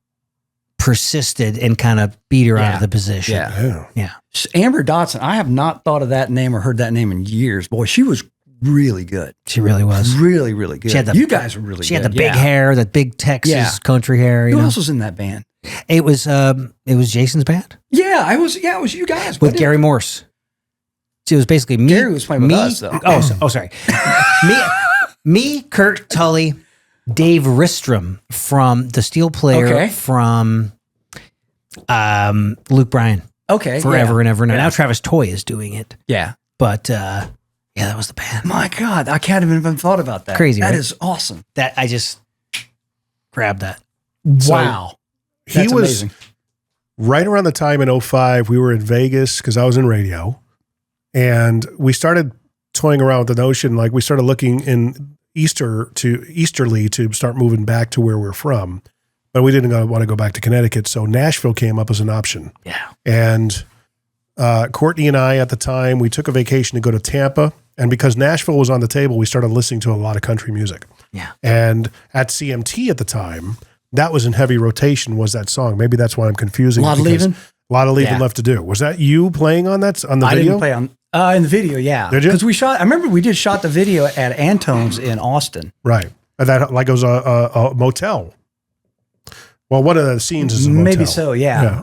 persisted and kind of beat her out of the position. Yeah. Amber Dotson, I have not thought of that name or heard that name in years. Boy, she was really good. She really was. Really, really good. She had You guys were really good. She had the big hair, that big Texas country hair. You Who know? else was in that band? It was Jason's band Yeah, it was you guys. with Gary Morse. So it was basically me. Gary was playing with us, though. Sorry. me, Kurt Tully, Dave Ristrom from the steel player Okay. from Luke Bryan. Okay. forever and ever. And Yeah. now Travis Toy is doing it. Yeah. But yeah, that was the band. My God, I can't even thought about that. Crazy, That right? is awesome. That I just grabbed that. Wow. He That's was amazing. right around the time in 2005, we were in Vegas because I was in radio. And we started toying around with the notion, like we started looking in easterly to start moving back to where we're from. But we didn't want to go back to Connecticut. So Nashville came up as an option. Yeah. And Courtney and I at the time, we took a vacation to go to Tampa. And because Nashville was on the table, we started listening to a lot of country music. Yeah. And at CMT at the time, that was in heavy rotation, was that song. Maybe that's why I'm confusing. A Lot it, of because Leaving? A Lot of Leaving Yeah. Left to Do. Was that you playing on that, on the I video? didn't play on in the video, yeah. Did you? Because I remember we did shot the video at Antone's in Austin. Right. And that, like, it was a motel. Well, one of the scenes is a motel. Maybe so, yeah.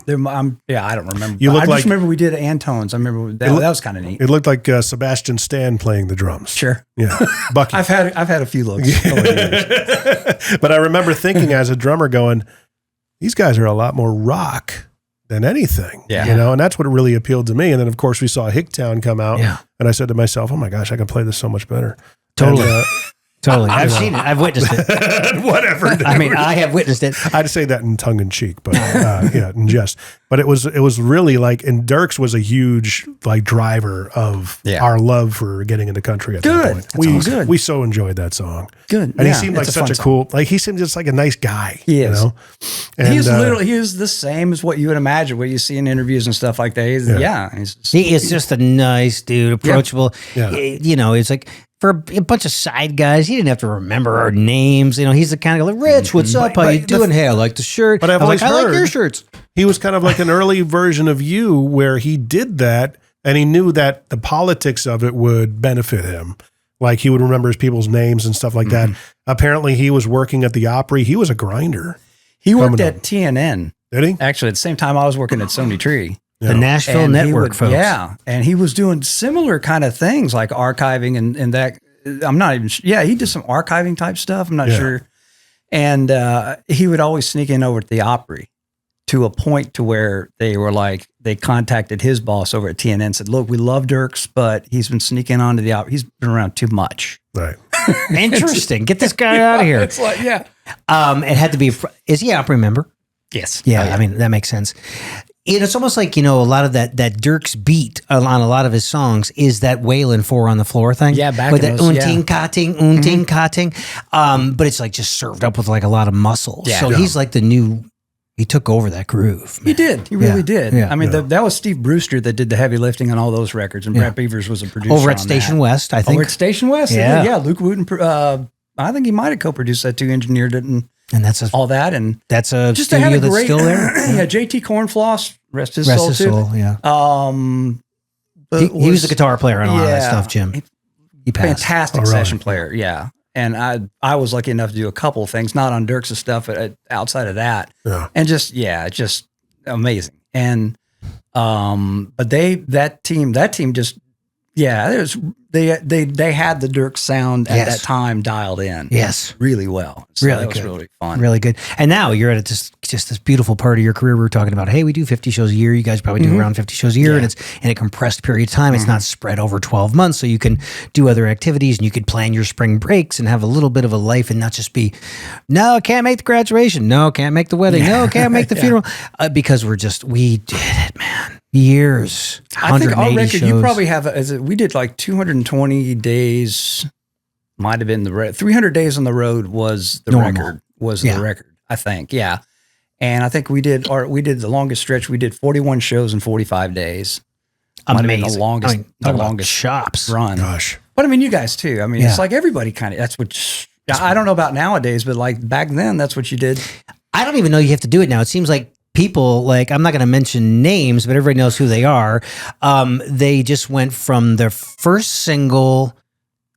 Yeah. I don't remember. You look I like- just remember we did Antone's. I remember that was kind of neat. It looked like Sebastian Stan playing the drums. Sure. Yeah. Bucky. I've had a few looks over the years. But I remember thinking as a drummer going, these guys are a lot more rock than anything. Yeah. You know, and that's what really appealed to me. And then, of course, we saw Hicktown come out. Yeah. And I said to myself, oh my gosh, I can play this so much better. Totally. And, Totally. I've seen it. I've witnessed it. whatever. I mean, I have witnessed it. I'd say that in tongue in cheek, but yeah, in jest. But it was really like, and Dierks was a huge like driver of our love for getting into country at that point. Good. We so enjoyed that song. Good. And he seemed like it's such fun a song. cool, like he seemed just like a nice guy. He You is. know? And, He is the same as what you would imagine, what you see in interviews and stuff like that. He's just, He is just a nice dude, approachable. Yeah. You know, it's like for a bunch of side guys, he didn't have to remember our names. You know, he's the kind of like, Rich, what's up? How you doing? Hey, I like the shirt. But I've I was always like, I like your heard- shirts. he was kind of like an early version of you where he did that and he knew that the politics of it would benefit him. Like he would remember his people's names and stuff like that. Apparently he was working at the Opry. He was a grinder. he worked coming at TNN. Did he? Actually, at the same time I was working at Sony Tree. The Nashville And he Network, would- folks. Yeah. And he was doing similar kind of things like archiving and that. I'm not even sure. He did some archiving type stuff. I'm not sure. And he would always sneak in over at the Opry to a point to where they were like, they contacted his boss over at TNN and said, look, we love Dierks, but he's been sneaking onto the Opry. He's been around too much. Right. Interesting. Get this guy out of here. It's like, yeah. It had to be, is he an Opry member? Yes. Yeah, Oh, yeah. I mean, that makes sense. It's almost like, you know, a lot of that Dierks beat on a lot of his songs is that Waylon 4 on the floor thing. Yeah, back with in that those, unting, cotting. But it's like just served up with like a lot of muscle. Yeah. So he's like he took over that groove. He Man. did. He really Yeah. did. Yeah. I mean, that was Steve Brewster that did the heavy lifting on all those records, and Brett Beavers was a producer Over at on Station that. West, I think. Over at Station West? Yeah. Yeah. Luke Wooten, I think he might have co-produced that too, engineered it and And that's a all that. And that's a just to have studio a that's great, still there. yeah, JT Cornfloss, rest his Rest soul his too. soul, yeah. But He was the guitar player on a lot of that Yeah. stuff, Jim. He passed. fantastic Oh, really? session player. Yeah. And I was lucky enough to do a couple of things, not on Dierks' stuff, but outside of that. Yeah. And just amazing. And, but that team just, they had the Dierks sound at Yes. that time dialed in. Yes. Really well. So Really that was good. really fun. Really good. And now you're at just this beautiful part of your career. We were talking about, hey, we do 50 shows a year. You guys probably do around 50 shows a year, and it's in a compressed period of time. It's not spread over 12 months, so you can do other activities and you could plan your spring breaks and have a little bit of a life and not just be, no, I can't make the graduation. No, can't make the wedding. No, can't make the funeral. Because we did it, man. Years. I think our 180 record, you shows. probably have, we did like 220 days, might have been 300 days on the road was the Normal. record, Yeah. the record, I think. Yeah. And I think we did the longest stretch. We did 41 shows in 45 days. Might have been Amazing. the longest, I mean, talk about longest chops. run. Gosh. But I mean, you guys too. I mean, Yeah. it's like everybody kind of, that's what, I don't know about nowadays, but like back then, that's what you did. I don't even know you have to do it now. It seems like people, like, I'm not going to mention names, but everybody knows who they are. They just went from their first single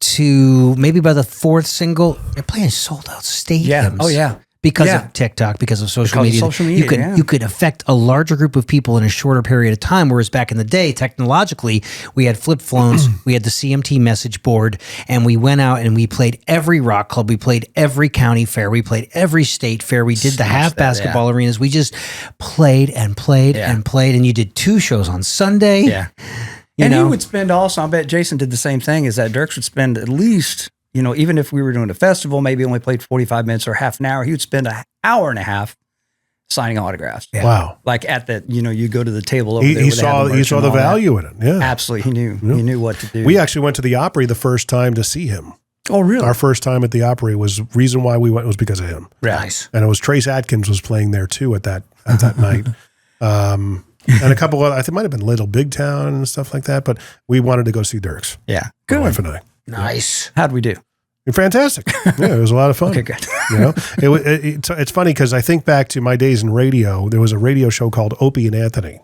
to maybe by the fourth single, they're playing sold out stadiums. Yeah. Oh, yeah. because Yeah. of TikTok, because of social Because of media. social media, you could yeah. you could affect a larger group of people in a shorter period of time. Whereas back in the day, technologically, we had flip phones, we had the CMT message board, and we went out and we played every rock club, we played every county fair, we played every state fair, we did the half basketball arenas. We just played and played and played, and you did 2 shows on Sunday. Yeah. You And know? he would spend also, I bet Jason did the same thing, is that Dierks would spend at least, even if we were doing a festival, maybe only played 45 minutes or half an hour, he would spend an hour and a half signing autographs. Yeah. Wow. Like at the, you go to the table over there. He where they have saw merch the and all that. value in it. Yeah. Absolutely. He knew what to do. We actually went to the Opry the first time to see him. Oh, really? Our first time at the Opry reason why we went was because of him. Nice. And it was Trace Adkins was playing there too at that night. And a couple of, I think it might have been Little Big Town and stuff like that, but we wanted to go see Dierks. Yeah. My wife and I. Nice. How'd we do? Fantastic. Yeah, it was a lot of fun. Okay, good. It's funny because I think back to my days in radio. There was a radio show called Opie and Anthony,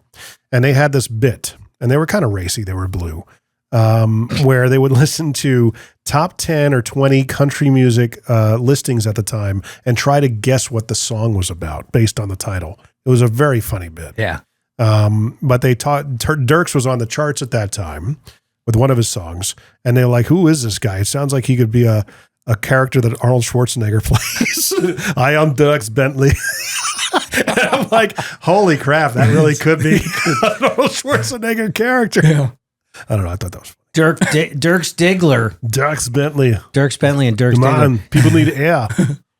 and they had this bit, and they were kind of racy. They were blue, where they would listen to top 10 or 20 country music listings at the time and try to guess what the song was about based on the title. It was a very funny bit. Yeah. But they Dierks was on the charts at that time with one of his songs, and they're like, "Who is this guy? It sounds like he could be a character that Arnold Schwarzenegger plays." I am Dierks Bentley. And I'm like, holy crap, that really could be an Arnold Schwarzenegger character. Yeah. I don't know. I thought that was funny. Dierks Diggler. Dierks Bentley. Dierks Bentley and Dierks Come Diggler. on, people need air.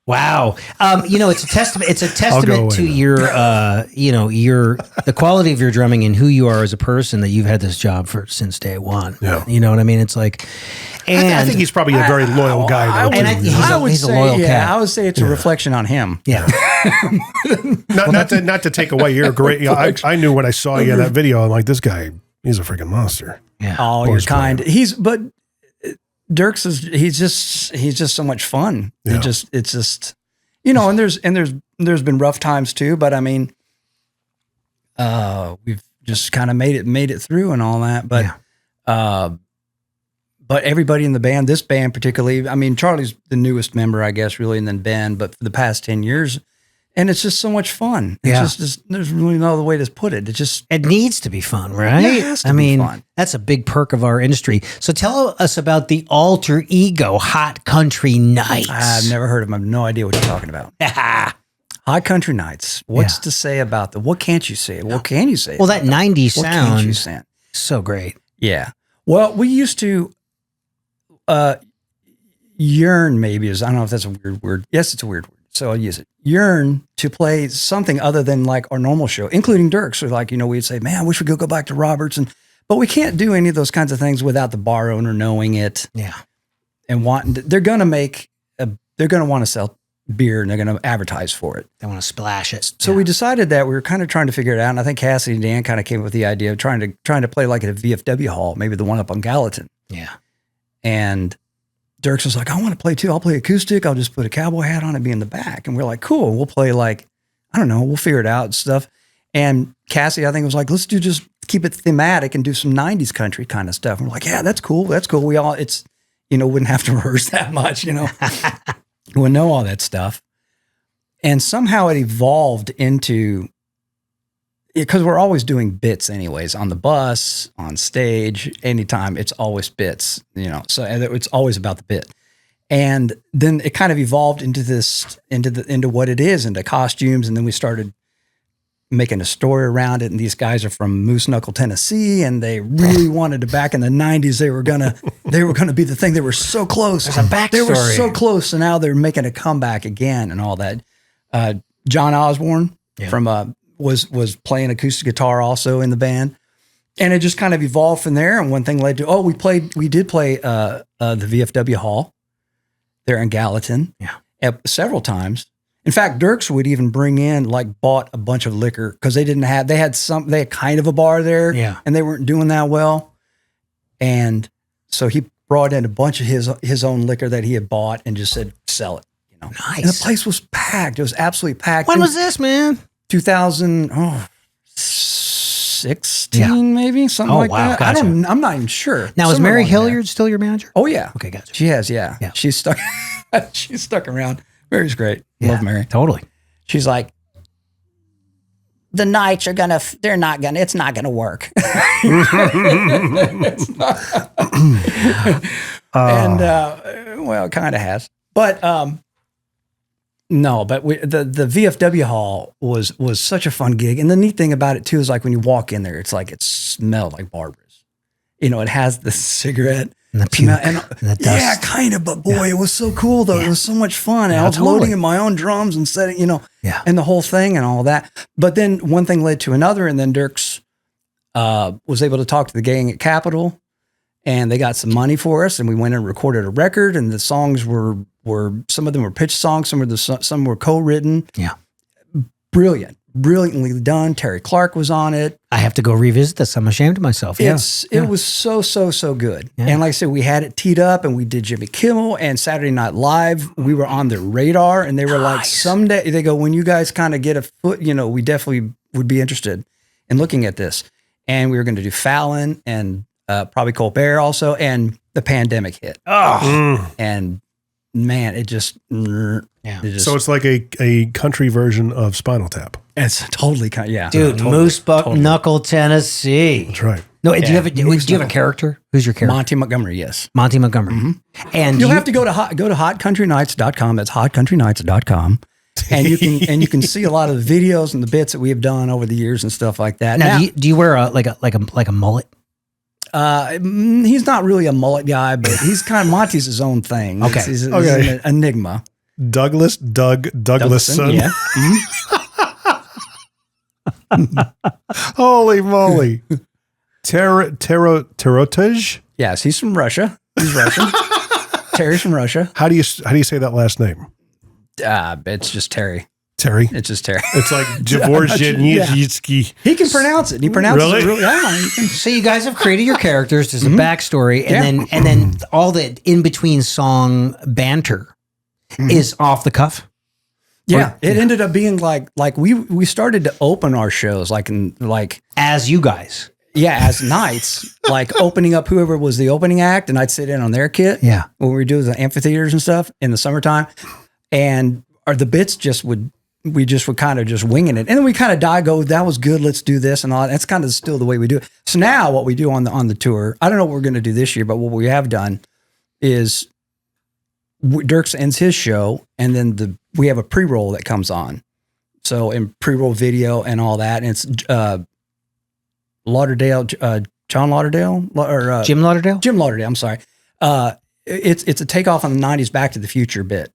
Wow. It's a testament. It's a testament to away your, the quality of your drumming and who you are as a person that you've had this job since day one. Yeah. You know what I mean? It's like, and I think he's probably a very loyal guy. Though, and too. he's a loyal cat. I would say it's a reflection on him. Yeah. not to take away your great. I knew when I saw you in that video. I'm like, this guy, he's a freaking monster. Yeah. Oh, you're kind. But Dierks he's just so much fun. Yeah. It's just, and there's been rough times too, but I mean, we've just kind of made it through and all that. But, but everybody in the band, this band particularly, I mean, Charlie's the newest member, I guess, really, and then Ben, but for the past 10 years, and it's just so much fun. It's just there's really no other way to put it. It needs to be fun, right? Yeah, it has to be fun. That's a big perk of our industry. So tell us about the alter ego Hot Country Nights. I've never heard of them. I have no idea what you're talking about. Hot Country Nights. What's to say about them? What can't you say? What can you say? Well, that 90s what can't you sound, say? so great. Yeah. Well, we used to yearn, maybe, I don't know if that's a weird word. Yes, it's a weird word, so I'll use it. Yearn to play something other than like our normal show, including Dierks. So like, we'd say, man, I wish we could go back to Roberts. But we can't do any of those kinds of things without the bar owner knowing it. Yeah. And they're going to want to sell beer and they're going to advertise for it. They want to splash it. So we decided that we were kind of trying to figure it out. And I think Cassidy and Dan kind of came up with the idea of trying to play like at a VFW hall, maybe the one up on Gallatin. Yeah. And Dierks was like, I want to play too. I'll play acoustic. I'll just put a cowboy hat on and be in the back. And we're like, cool. We'll play like, I don't know, we'll figure it out and stuff. And Cassie, I think, was like, let's just keep it thematic and do some 90s country kind of stuff. And we're like, yeah, that's cool. That's cool. We all, wouldn't have to rehearse that much, We wouldn't know all that stuff. And somehow it evolved into, because we're always doing bits anyways, on the bus, on stage, anytime, it's always bits, so it's always about the bit. And then it kind of evolved into into what it is, into costumes. And then we started making a story around it. And these guys are from Moose Knuckle, Tennessee, and they really wanted to, back in the 90s, they were gonna be the thing. They were so close. There's a backstory. They were so close, and now they're making a comeback again and all that. John Osborne from was playing acoustic guitar also in the band, and it just kind of evolved from there. And one thing led to we did play the VFW hall there in Gallatin, several times. In fact, Dierks would even bought a bunch of liquor because they had kind of a bar there, and they weren't doing that well, and so he brought in a bunch of his own liquor that he had bought and just said, sell it. Nice. And the place was packed. It was absolutely packed. When was this, man? 2016, maybe something like that. Gotcha. I'm not even sure. Now, is Somewhere Mary along there. Hilliard still your manager? Oh yeah. Okay, gotcha. She has, yeah. She's stuck. She's stuck around. Mary's great. Yeah, Love Mary. Totally. She's like, the nights are it's not gonna work. It's not. And well, it kind of has, but no, but the VFW hall was such a fun gig, and the neat thing about it too is like when you walk in there, it's like it smelled like Barbara's. You know, it has the cigarette and the puke smell, and the dust. Yeah, kind of. But boy, it was so cool though. It was so much fun. And I was loading in my own drums and setting, and the whole thing and all that. But then one thing led to another, and then Dierks was able to talk to the gang at Capitol, and they got some money for us, and we went and recorded a record, and the songs were some of them were pitch songs, some were co-written. Yeah, brilliantly done. Terri Clark was on it. I have to go revisit this. I'm ashamed of myself. It was so good. Yeah. And like I said, we had it teed up, and we did Jimmy Kimmel and Saturday Night Live. We were on their radar, and they were like, someday, they go, when you guys kind of get a foot, we definitely would be interested in looking at this. And we were going to do Fallon and probably Colbert also, and the pandemic hit. And man, it just. So it's like a country version of Spinal Tap. It's totally yeah. Dude, totally, Moose Buck Knuckle, Tennessee. That's right. No, do you have a character? Who's your character? Monty Montgomery, yes. Monty Montgomery. Mm-hmm. And you'll have to go to hotcountrynights.com. That's hotcountrynights.com. And you can see a lot of the videos and the bits that we have done over the years and stuff like that. Now do you wear a mullet? He's not really a mullet guy, but he's Monty's his own thing. Okay. He's an enigma. Douglasson. Yeah. Holy moly. Tarotage? Yes, he's from Russia. He's Russian. Terry's from Russia. How do you say that last name? It's just Terry. Terry? It's just Terry. It's like Dvorzhetsky. He can pronounce it. He pronounces it really. Yeah. So you guys have created your characters. There's a backstory, and then all the in between song banter is off the cuff. Yeah, it ended up being like we started to open our shows as you guys. Yeah, as nights, like opening up whoever was the opening act, and I'd sit in on their kit. Yeah, when we were doing the amphitheaters and stuff in the summertime, and the bits we just would kind of just winging it, and then we kind of go, that was good, let's do this and all. That's kind of still the way we do it. So now what we do on the tour, I don't know what we're going to do this year, but what we have done is Dierks ends his show, and then we have a pre-roll that comes on. So in pre-roll video and all that, and it's Lauderdale, John Lauderdale, or Jim Lauderdale. Jim Lauderdale. I'm sorry. It's a takeoff on the '90s Back to the Future bit.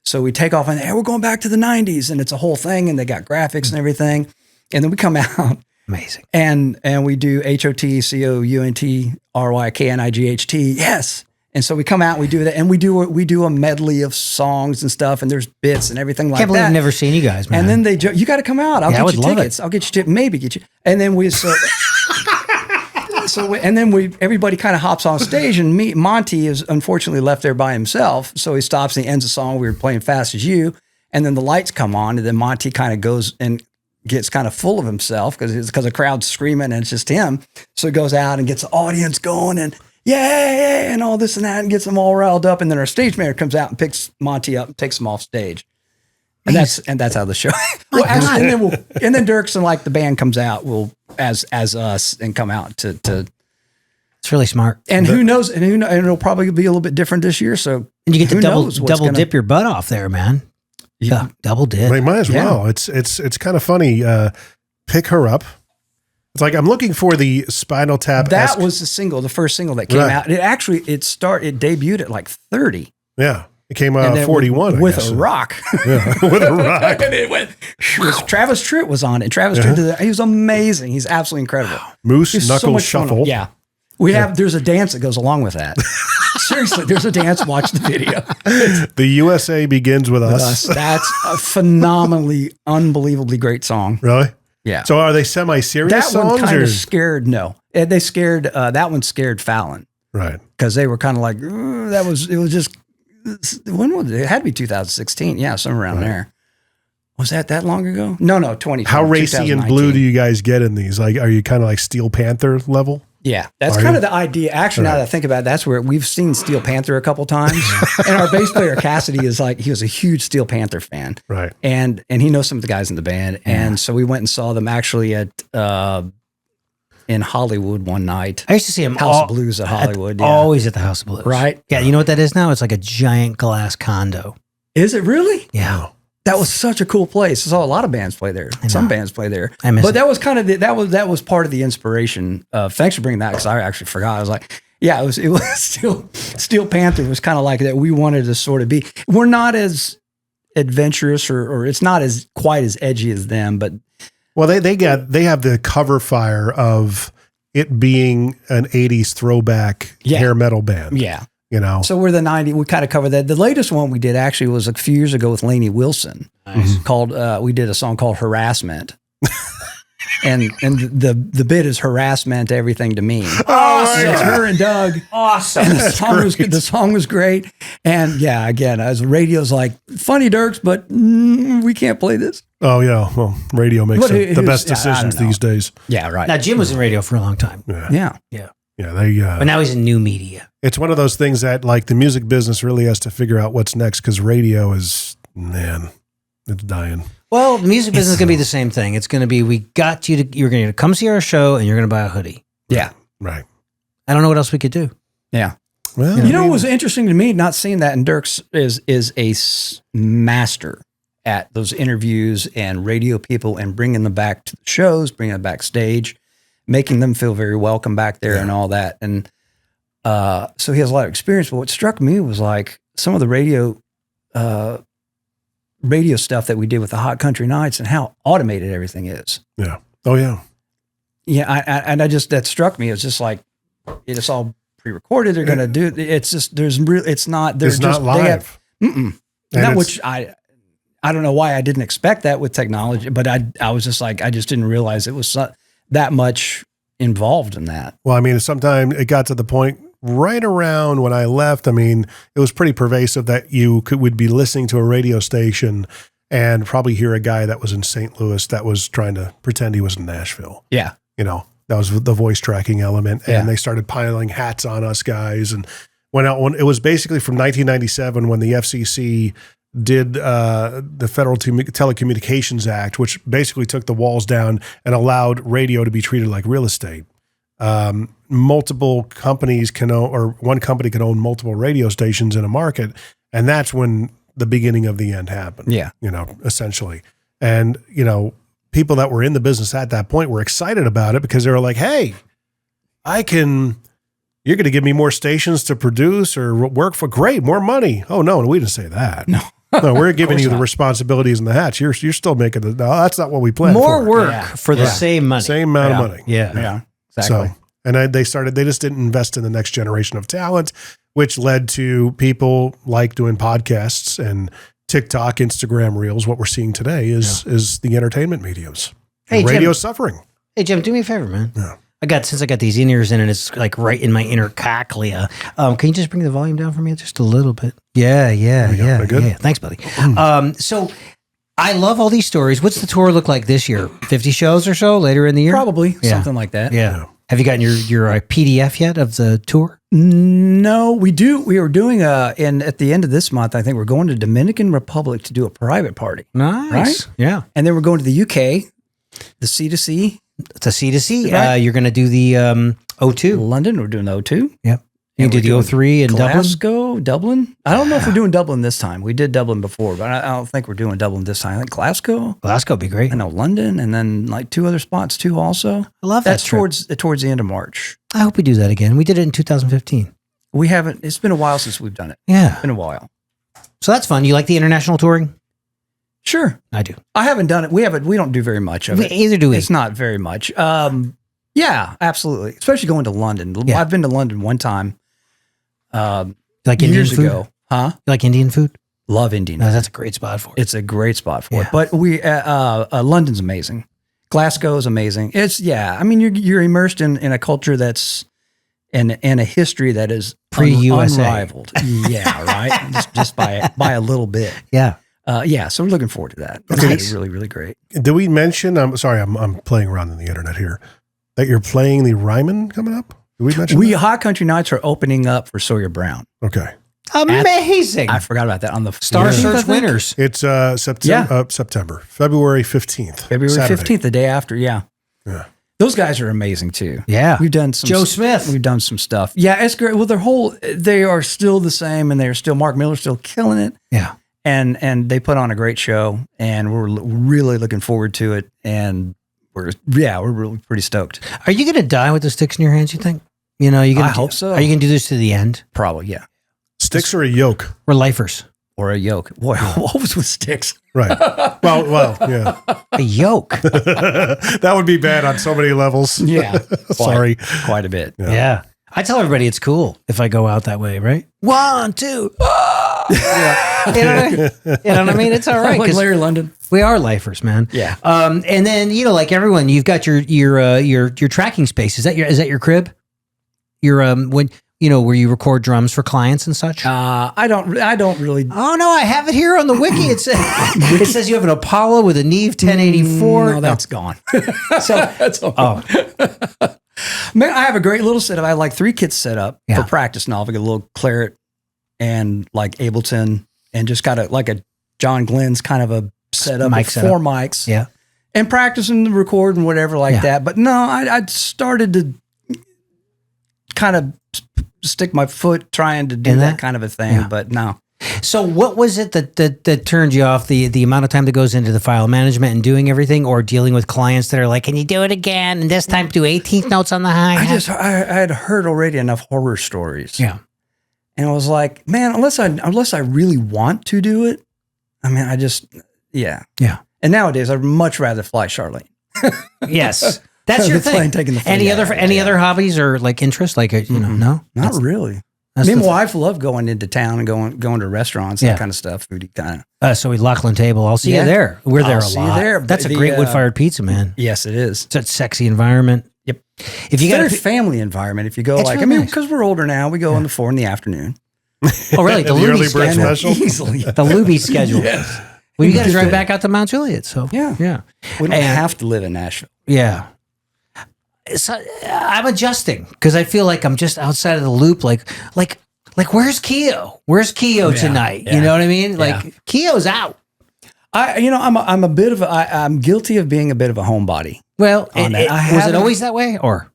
So we take off and we're going back to the '90s, and it's a whole thing, and they got graphics and everything, and then we come out. Amazing. And we do HOTCOUNTRYKNIGHT. Yes. And so we come out, we do that, and we do a medley of songs and stuff, and there's bits and everything like that. I can't believe I've never seen you guys, man. And then you got to come out. I'll get you tickets. It. I'll get you tickets. Maybe get you. And then everybody kind of hops on stage, and Monty is unfortunately left there by himself. So he stops and he ends the song. We were playing Fast as You, and then the lights come on, and then Monty kind of goes and gets kind of full of himself because the crowd's screaming and it's just him. So he goes out and gets the audience going and yeah, and all this and that, and gets them all riled up. And then our stage manager comes out and picks Monty up and takes him off stage. And that's how the show. Well, actually, and then Dierks and the band comes out as us and come out to. It's really smart. And who knows? And it'll probably be a little bit different this year. So and you get to double dip your butt off there, man. Yeah, double dip. They might as well. It's kind of funny. Pick her up. It's like I'm looking for the Spinal Tap. That was the first single that came out. It debuted at 30. Yeah. It came out 41 with a rock. Yeah, with a rock. And it went. Travis Tritt was on it. Travis Tritt did that. He was amazing. He's absolutely incredible. Moose Knuckle Shuffle. Yeah. There's a dance that goes along with that. Seriously, there's a dance. Watch the video. The USA Begins With Us. That's a phenomenally, unbelievably great song. Really? Yeah. So are they semi-serious songs? That one kind of scared. No, they scared. That one scared Fallon. Right. Because they were kind of like, it was just. When was it? It had to be 2016. Yeah, somewhere around there. Was that long ago? No, 20. How racy and blue do you guys get in these? Like, are you kind of like Steel Panther level? Yeah, that's Are kind you? of the idea. Actually, now that I think about it, that's where we've seen Steel Panther a couple times. And our bass player, Cassidy, he was a huge Steel Panther fan. Right. And he knows some of the guys in the band. And so we went and saw them actually at in Hollywood one night. I used to see him House of Blues at Hollywood. Always at the House of Blues. Right. Yeah. You know what that is now? It's like a giant glass condo. Is it really? Yeah. That was such a cool place. I saw a lot of bands play there. Some bands play there. I miss but it. that was kind of that was part of the inspiration. Thanks for bringing that, because I actually forgot. I was like, yeah, it was Steel Panther was kind of like that. We wanted to sort of be. We're not as adventurous or it's not as quite as edgy as them, but Well, they have the cover fire of it being an 80s throwback hair metal band. yeah. You know. So we're the 90s. We kind of covered that. The latest one we did actually was a few years ago with Lainey Wilson. Called we did a song called Harassment. and the bit is harassment everything to me. Oh, It's her and Doug. Awesome. And the song was great. And yeah, again, as radio's like, funny Dierks, but we can't play this. Oh yeah. Well, radio makes But the best I don't decisions know. these days. Yeah, right. Now, Jim was in radio for a long time. yeah. Yeah, they. But now he's in new media. It's one of those things that like the music business really has to figure out what's next, because radio is, man, it's dying. Well, the music business is going to be the same thing. It's going to be, you're going to come see our show and you're going to buy a hoodie. Yeah. Right. I don't know what else we could do. Yeah. Well, You know what was interesting to me, not seeing that, and Dierks is a master at those interviews and radio people and bringing them back to the shows, bringing them backstage, making them feel very welcome back there and all that. And so he has a lot of experience. But what struck me was like some of the radio stuff that we did with the Hot Country Nights and how automated everything is. Yeah. Oh yeah. Yeah, that struck me. It's just like it's all pre-recorded. They're going to do. It's just it's not. They're It's just not live. Not which I don't know why I didn't expect that with technology, but I was just like I just didn't realize it was that much involved in that. Well, I mean, sometimes it got to the point right around when I left. I mean, it was pretty pervasive that would be listening to a radio station and probably hear a guy that was in St. Louis that was trying to pretend he was in Nashville. Yeah. You know, that was the voice tracking element. And Yeah. they started piling hats on us guys. And when it was basically from 1997 when the FCC did the Federal Telecommunications Act, which basically took the walls down and allowed radio to be treated like real estate. Multiple companies one company can own multiple radio stations in a market. And that's when the beginning of the end happened. Yeah. You know, essentially. And, you know, people that were in the business at that point were excited about it because they were like, hey, you're going to give me more stations to produce or work for. Great, more money. Oh, no, we didn't say that. No. No, we're giving you the not. responsibilities and the hats. You're still making no, that's not what we planned More for. work Yeah. for the same money. Same amount of money. Yeah. Yeah. Exactly. So, and they just didn't invest in the next generation of talent, which led to people like doing podcasts and TikTok, Instagram Reels. What we're seeing today is the entertainment mediums. Hey, Radio's Jim. suffering. Hey, Jim, do me a favor, man. Yeah. Since I got these in-ears in and it's like right in my inner cochlea. Can you just bring the volume down for me just a little bit? Yeah. Good? Yeah. Thanks, buddy. So I love all these stories. What's the tour look like this year? 50 shows or so later in the year? Probably Yeah. something like that. Yeah. Have you gotten your PDF yet of the tour? No, we do. We are doing and at the end of this month, I think we're going to Dominican Republic to do a private party. Nice. Right? Yeah. And then we're going to the UK, the C2C. It's a C2C. Right. You're going to do the O2. London, we're doing the O2. Yep. You do the O3 in Dublin? Glasgow, Dublin. I don't know if we're doing Dublin this time. We did Dublin before, but I don't think we're doing Dublin this time. I think Glasgow. Glasgow would be great. I know London, and then like 2 other spots too. Also, I love that that's trip. towards the end of March. I hope we do that again. We did it in 2015. We haven't. It's been a while since we've done it. Yeah. It's been a while. So that's fun. You like the international touring? Sure, I do. I haven't done it. We don't do very much of it. Either do we. It's not very much. Yeah, absolutely. Especially going to London. Yeah. I've been to London one time. Like Indian years food? ago. Huh? You like Indian food? Love Indian. No, that's a great spot for it. It's a great spot for Yeah. it. But London's amazing. Glasgow is amazing. I mean, you're immersed in a culture that's and a history that is Pre-USA. unrivaled. Yeah, right. just by a little bit. Yeah. So we're looking forward to that. It's Nice. really, really great. Did we mention? I'm sorry, I'm playing around on the internet here. that you're playing the Ryman coming up? Did we mention that? Hot Country Nights are opening up for Sawyer Brown. Okay. Amazing. I forgot about that on the Star Search winners. It's September, February 15th. February Saturday. 15th, the day after. Yeah. Those guys are amazing too. Yeah. We've done some Joe Smith. We've done some stuff. Yeah, it's great. Well, they are still the same, and they're still Mark Miller's still killing it. Yeah. And they put on a great show, and we're really looking forward to it. And we're really pretty stoked. Are you going to die with the sticks in your hands, you think? You know, I hope so. Are you going to do this to the end? Probably, yeah. Sticks or a yoke? We're lifers. Or a yoke. Boy, what was with sticks? Right. Well, yeah. A yoke. That would be bad on so many levels. Yeah. Sorry. Quite a bit. Yeah. I tell everybody it's cool if I go out that way, right? 1, 2. Yeah. You know what I mean? It's all right. Like Larry London. We are lifers, man. Yeah. And then, you know, like everyone, you've got your tracking space. Is that your crib? When you know, where you record drums for clients and such? I don't really. Oh no, I have it here on the wiki. It says you have an Apollo with a Neve 1084. No, that's gone. So That's all. Man, I have a great little setup. I have like 3 kits set up for practice now. I've got a little claret and like Ableton, and just got a John Glenn's kind of a setup with 4 mics. Yeah. And practicing, record and whatever like that. But no, I started to kind of stick my foot trying to do that kind of a thing, but no. So what was it that turned you off? The amount of time that goes into the file management and doing everything, or dealing with clients that are like, can you do it again? And this time do 18th notes on the hi-hat? I had heard already enough horror stories. Yeah. And I was like, man, unless I really want to do it, I mean, Yeah. And nowadays I'd much rather fly Charlene. Yes. That's your thing. Any other hobbies or like interests? Like, no? Not really. I mean, my wife loved going into town and going to restaurants, that kind of stuff, foodie kind of. So we Lachlan Table. I'll see you there. We're there a lot. There. That's a great wood-fired pizza, man. Yes, it is. It's a sexy environment. Yep. If you got a family environment, if you go because we're older now, we go in the 4 in the afternoon. Oh, really? The early bird special? Easily. The Luby schedule. Yes. Well, you got to drive back out to Mount Juliet. So yeah. We don't have to live in Nashville. Yeah. So I'm adjusting because I feel like I'm just outside of the loop. Like where's Keo? Where's Keo tonight? Yeah. You know what I mean? Like Keo's out. I'm guilty of being a bit of a homebody. Well, was it always that way, or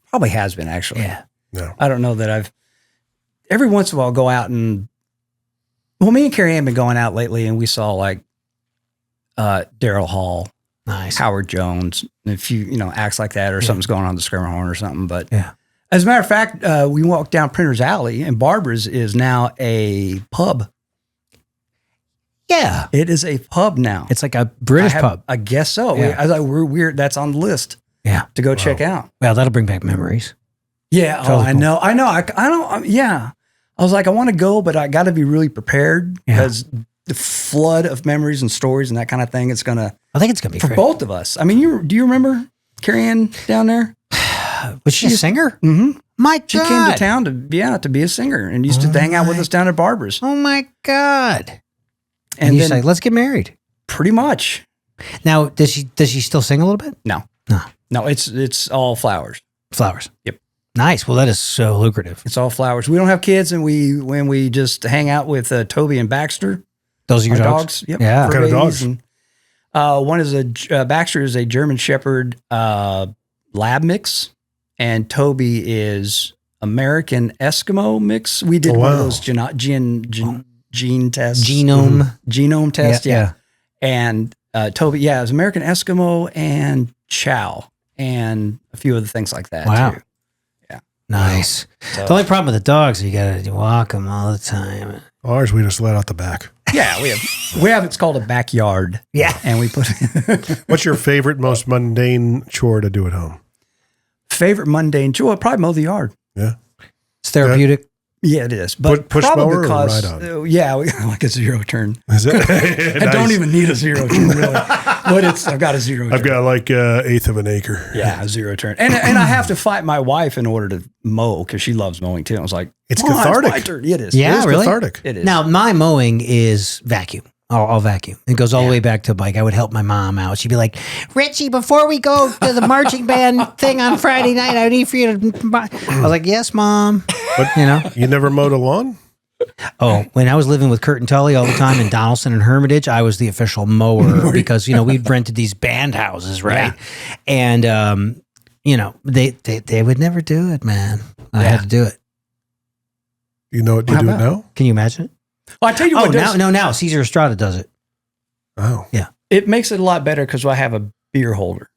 probably has been actually? Yeah. No. I don't know that I've. Every once in a while, go out and. Well, me and Carrie have been going out lately, and we saw like Daryl Hall, nice, Howard Jones, and a few acts like that, or something's going on the Skirmahorn or something. But as a matter of fact, we walked down Printer's Alley, and Barbara's is now a pub. Yeah, it is a pub now. It's like a British pub. I guess so. Yeah. We're weird. That's on the list. Yeah, to go check out. Well, that'll bring back memories. Yeah. Totally I know. I don't. Yeah. I was like, I want to go, but I got to be really prepared because the flood of memories and stories and that kind of thing. It's gonna. I think it's gonna be for both of us. I mean, do you remember Carrie Ann down there? Was she a singer? Mm-hmm. My God. She came to town to be a singer and used to hang out with us down at Barbara's. Oh my God. And you're like, let's get married. Pretty much. Now, does she still sing a little bit? No. It's all flowers. Flowers. Yep. Nice. Well, that is so lucrative. It's all flowers. We don't have kids, and when we just hang out with Toby and Baxter. Those are your dogs? Yep. Yeah. What kind of dogs? And, one is Baxter is a German Shepherd lab mix, and Toby is American Eskimo mix. We did one of those gene tests. Genome test, yeah. And Toby, it was American Eskimo and Chow and a few other things like that, too. Yeah. Nice. So, the only problem with the dogs is you got to walk them all the time. Ours, we just let out the back. Yeah, we have it's called a backyard. Yeah. And we put What's your favorite, most mundane chore to do at home? Favorite mundane chore? Probably mow the yard. Yeah. It's therapeutic. Yeah, it is. But push probably mower because, or ride on? Yeah, we like a zero turn. Is it? I don't even need a zero turn, really. But I've got a zero turn. I've got like an eighth of an acre. Yeah, a zero turn. And I have to fight my wife in order to mow because she loves mowing too. I was like, it's cathartic. It's my turn. It is. Yeah, it is really? cathartic. It is. Now, my mowing is vacuum. I'll vacuum. It goes all the way back to like I would help my mom out. She'd be like, Richie, before we go to the marching band thing on Friday night, I need for you to. I was like, yes, Mom. But you never mowed a lawn? Oh, when I was living with Kurt and Tully all the time in Donaldson and Hermitage, I was the official mower because we'd rented these band houses, right? Yeah. And they would never do it, man. I had to do it. You know what to do it now? Can you imagine it? Well, I tell you what. Now Cesar Estrada does it. Oh, yeah. It makes it a lot better because I have a beer holder.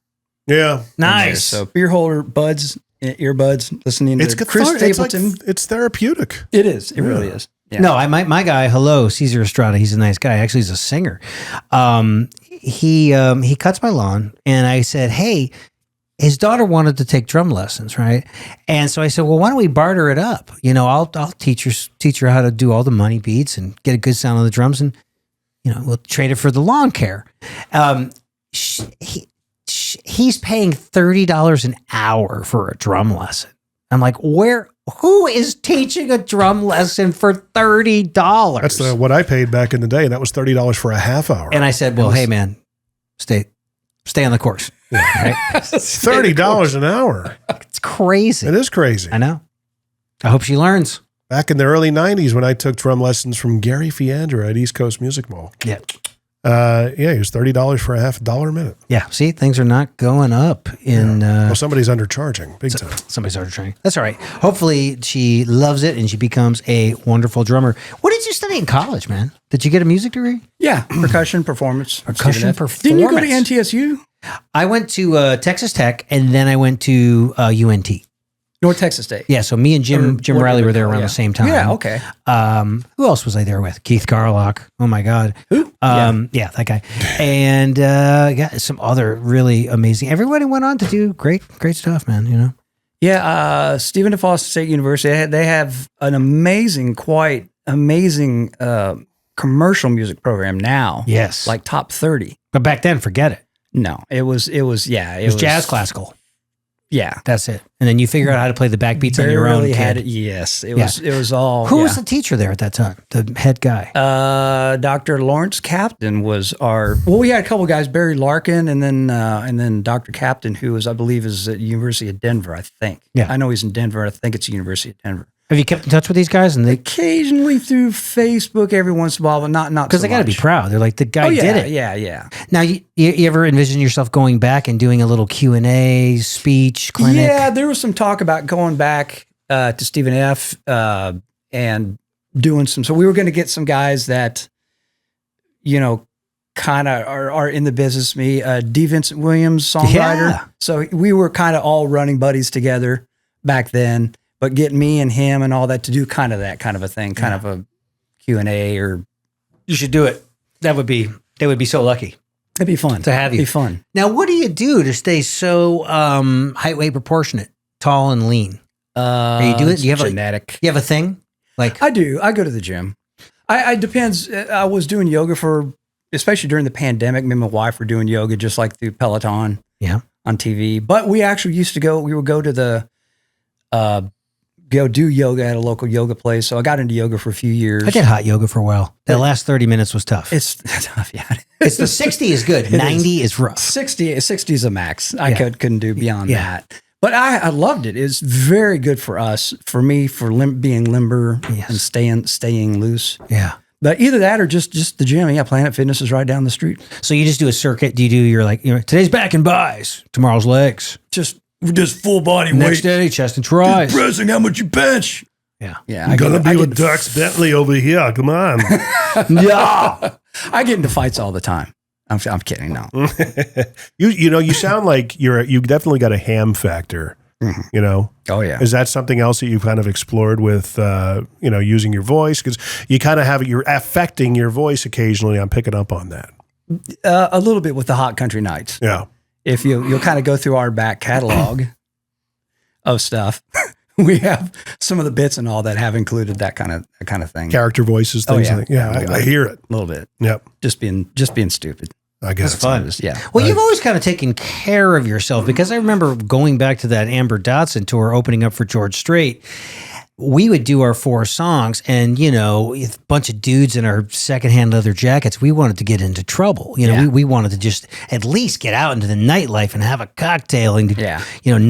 Yeah, nice. So beer holder, buds, earbuds, listening to Chris Stapleton. It's therapeutic. It is. It really is. Yeah. No, my guy, Cesar Estrada. He's a nice guy. Actually, he's a singer. He cuts my lawn, and I said, hey. His daughter wanted to take drum lessons, right? And so I said, well, why don't we barter it up? I'll teach her how to do all the money beats and get a good sound on the drums, and we'll trade it for the lawn care. He's paying $30 an hour for a drum lesson. I'm like, who is teaching a drum lesson for $30? That's what I paid back in the day, and that was $30 for a half hour. And I said, well, hey man, stay on the course. Yeah, right? $30 an hour. It's crazy. It is crazy. I know. I hope she learns. Back in the early 90s when I took drum lessons from Gary Fiandra at East Coast Music Mall. Yeah. It was $30 for a half $1 a minute. Yeah. See, things are not going up in. Well, somebody's undercharging big time. Somebody's undercharging. That's all right. Hopefully she loves it and she becomes a wonderful drummer. What did you study in college, man? Did you get a music degree? Yeah. Percussion performance. Performance. Didn't you go to NTSU? I went to Texas Tech and then I went to UNT. North Texas State. Yeah, so me and Jim Riley were there around the same time. Yeah, okay. Who else was I there with? Keith Garlock. Oh my God. Who? Yeah, that guy. And got some other really amazing. Everybody went on to do great stuff, man. Yeah, Stephen DeFosse State University. They have an amazing commercial music program now. Yes, like top 30. But back then, forget it. No, it was jazz classical. Yeah, that's it. And then you figure out how to play the backbeats on your own. Yes, it was all. Who was the teacher there at that time? The head guy. Dr. Lawrence Captain was our. Well, we had a couple guys, Barry Larkin, and then Dr. Captain, who I believe is at University of Denver. I think. Yeah, I know he's in Denver. I think it's the University of Denver. Have you kept in touch with these guys? And occasionally through Facebook every once in a while, but not because they got to be proud. They're like the guy did it. Yeah. Now, you ever envision yourself going back and doing a little Q&A speech clinic? Yeah, there was some talk about going back to Stephen F. And doing some. So we were going to get some guys that, kind of are in the business. Me, D. Vincent Williams, songwriter. Yeah. So we were kind of all running buddies together back then. But get me and him and all that to do kind of a thing, kind of a Q&A or. You should do it. They would be so lucky. It'd be fun to have you. It'd be fun. Now, what do you do to stay so height, weight proportionate, tall and lean? Are you doing? Do you have genetic? You have a thing? Like I do. I go to the gym. I depends. I was doing yoga especially during the pandemic. Me and my wife were doing yoga just like through Peloton. Yeah. On TV, but we actually used to go. We would go to the. Go do yoga at a local yoga place. So I got into yoga for a few years. I did hot yoga for a while. The last 30 minutes was tough. It's tough, yeah. It's the 60 is good. 90 is rough. 60 is a max. I couldn't do beyond that. But I loved it. It's very good for us, for me, for being limber and staying loose. Yeah. But either that or just the gym. Yeah, Planet Fitness is right down the street. So you just do a circuit. Do you do your today's back and buys, tomorrow's legs. Just full body weight. Next day, chest and tries. Just pressing how much you bench. Yeah. Yeah. I'm going to be with Dierks Bentley over here. Come on. Yeah. I get into fights all the time. I'm kidding. No. You sound like you definitely got a ham factor. Mm-hmm. Oh yeah. Is that something else that you've kind of explored with, using your voice? Because you kind of you're affecting your voice occasionally. I'm picking up on that. A little bit with the Hot Country Nights. Yeah. If you'll kind of go through our back catalog of stuff, we have some of the bits and all that have included that kind of thing. Character voices, things like that. Yeah, I hear it. A little bit. Yep. Just being stupid. I guess it's fun. Yeah. Well, you've always kind of taken care of yourself because I remember going back to that Amber Dotson tour, opening up for George Strait. we would do our 4 songs, and a bunch of dudes in our secondhand leather jackets. We wanted to get into trouble. We wanted to just at least get out into the nightlife and have a cocktail and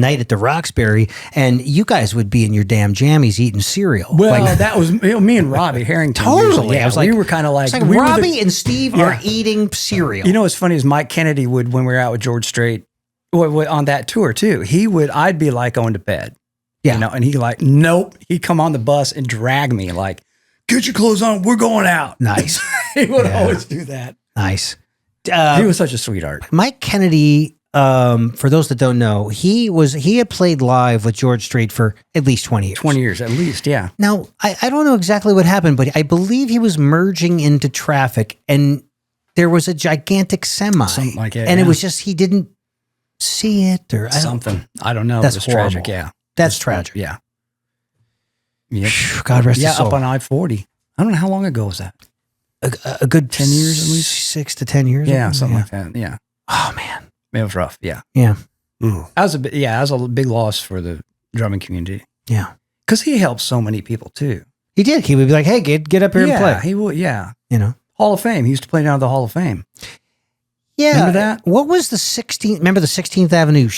night at the Roxbury. And you guys would be in your damn jammies eating cereal. Well, that was me and Robbie Harrington. Totally. I was like, we were kind of like, Robbie and Steve are eating cereal. You know what's funny is Mike Kennedy would, when we were out with George Strait on that tour too, I'd be like going to bed. Yeah. And he nope. He'd come on the bus and drag me like, get your clothes on. We're going out. Nice. He would always do that. Nice. He was such a sweetheart. Mike Kennedy, for those that don't know, he had played live with George Strait for at least 20 years. 20 years at least, yeah. Now, I don't know exactly what happened, but I believe he was merging into traffic and there was a gigantic semi. Something like it. And it was just, he didn't see it or something. I don't know. That's it was horrible. Tragic, yeah. That's tragic. Yeah. Yep. God rest his soul. Yeah, up on I-40. I don't know how long ago was that. A good 10 years at least? 6 to 10 years. Yeah, something like that. Yeah. Oh man, it was rough. Yeah. Yeah. That was a big loss for the drumming community. Yeah, because he helped so many people too. He did. He would be like, "Hey, get up here and play." He would. Yeah. Hall of Fame. He used to play down at the Hall of Fame. Yeah. Remember that? What was the 16th? Remember the 16th Avenue?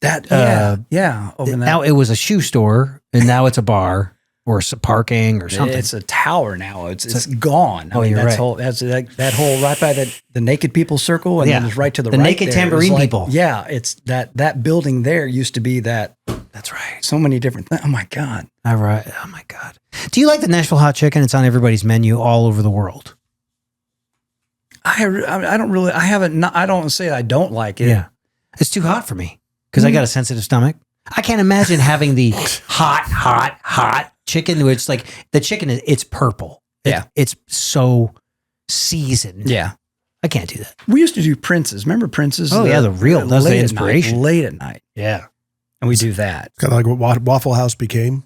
Over now it was a shoe store, and now it's a bar or parking or something. It's a tower now. It's gone. You're right. That's like that whole right by the naked people circle, and then it's right to the right. The naked there. tambourine people. Yeah, it's that building there used to be that. That's right. So many different things. Oh my God. All right. Oh my God. Do you like the Nashville hot chicken? It's on everybody's menu all over the world. I don't really. I haven't. I don't say I don't like it. Yeah, it's too hot for me because I got a sensitive stomach. I can't imagine having the hot chicken. Where it's like the chicken it's purple. It's so seasoned. Yeah, I can't do that. We used to do Prince's. Remember Prince's? Oh yeah, the real. That's the inspiration. Late at night. Yeah, and we do that. Kind of like what Waffle House became.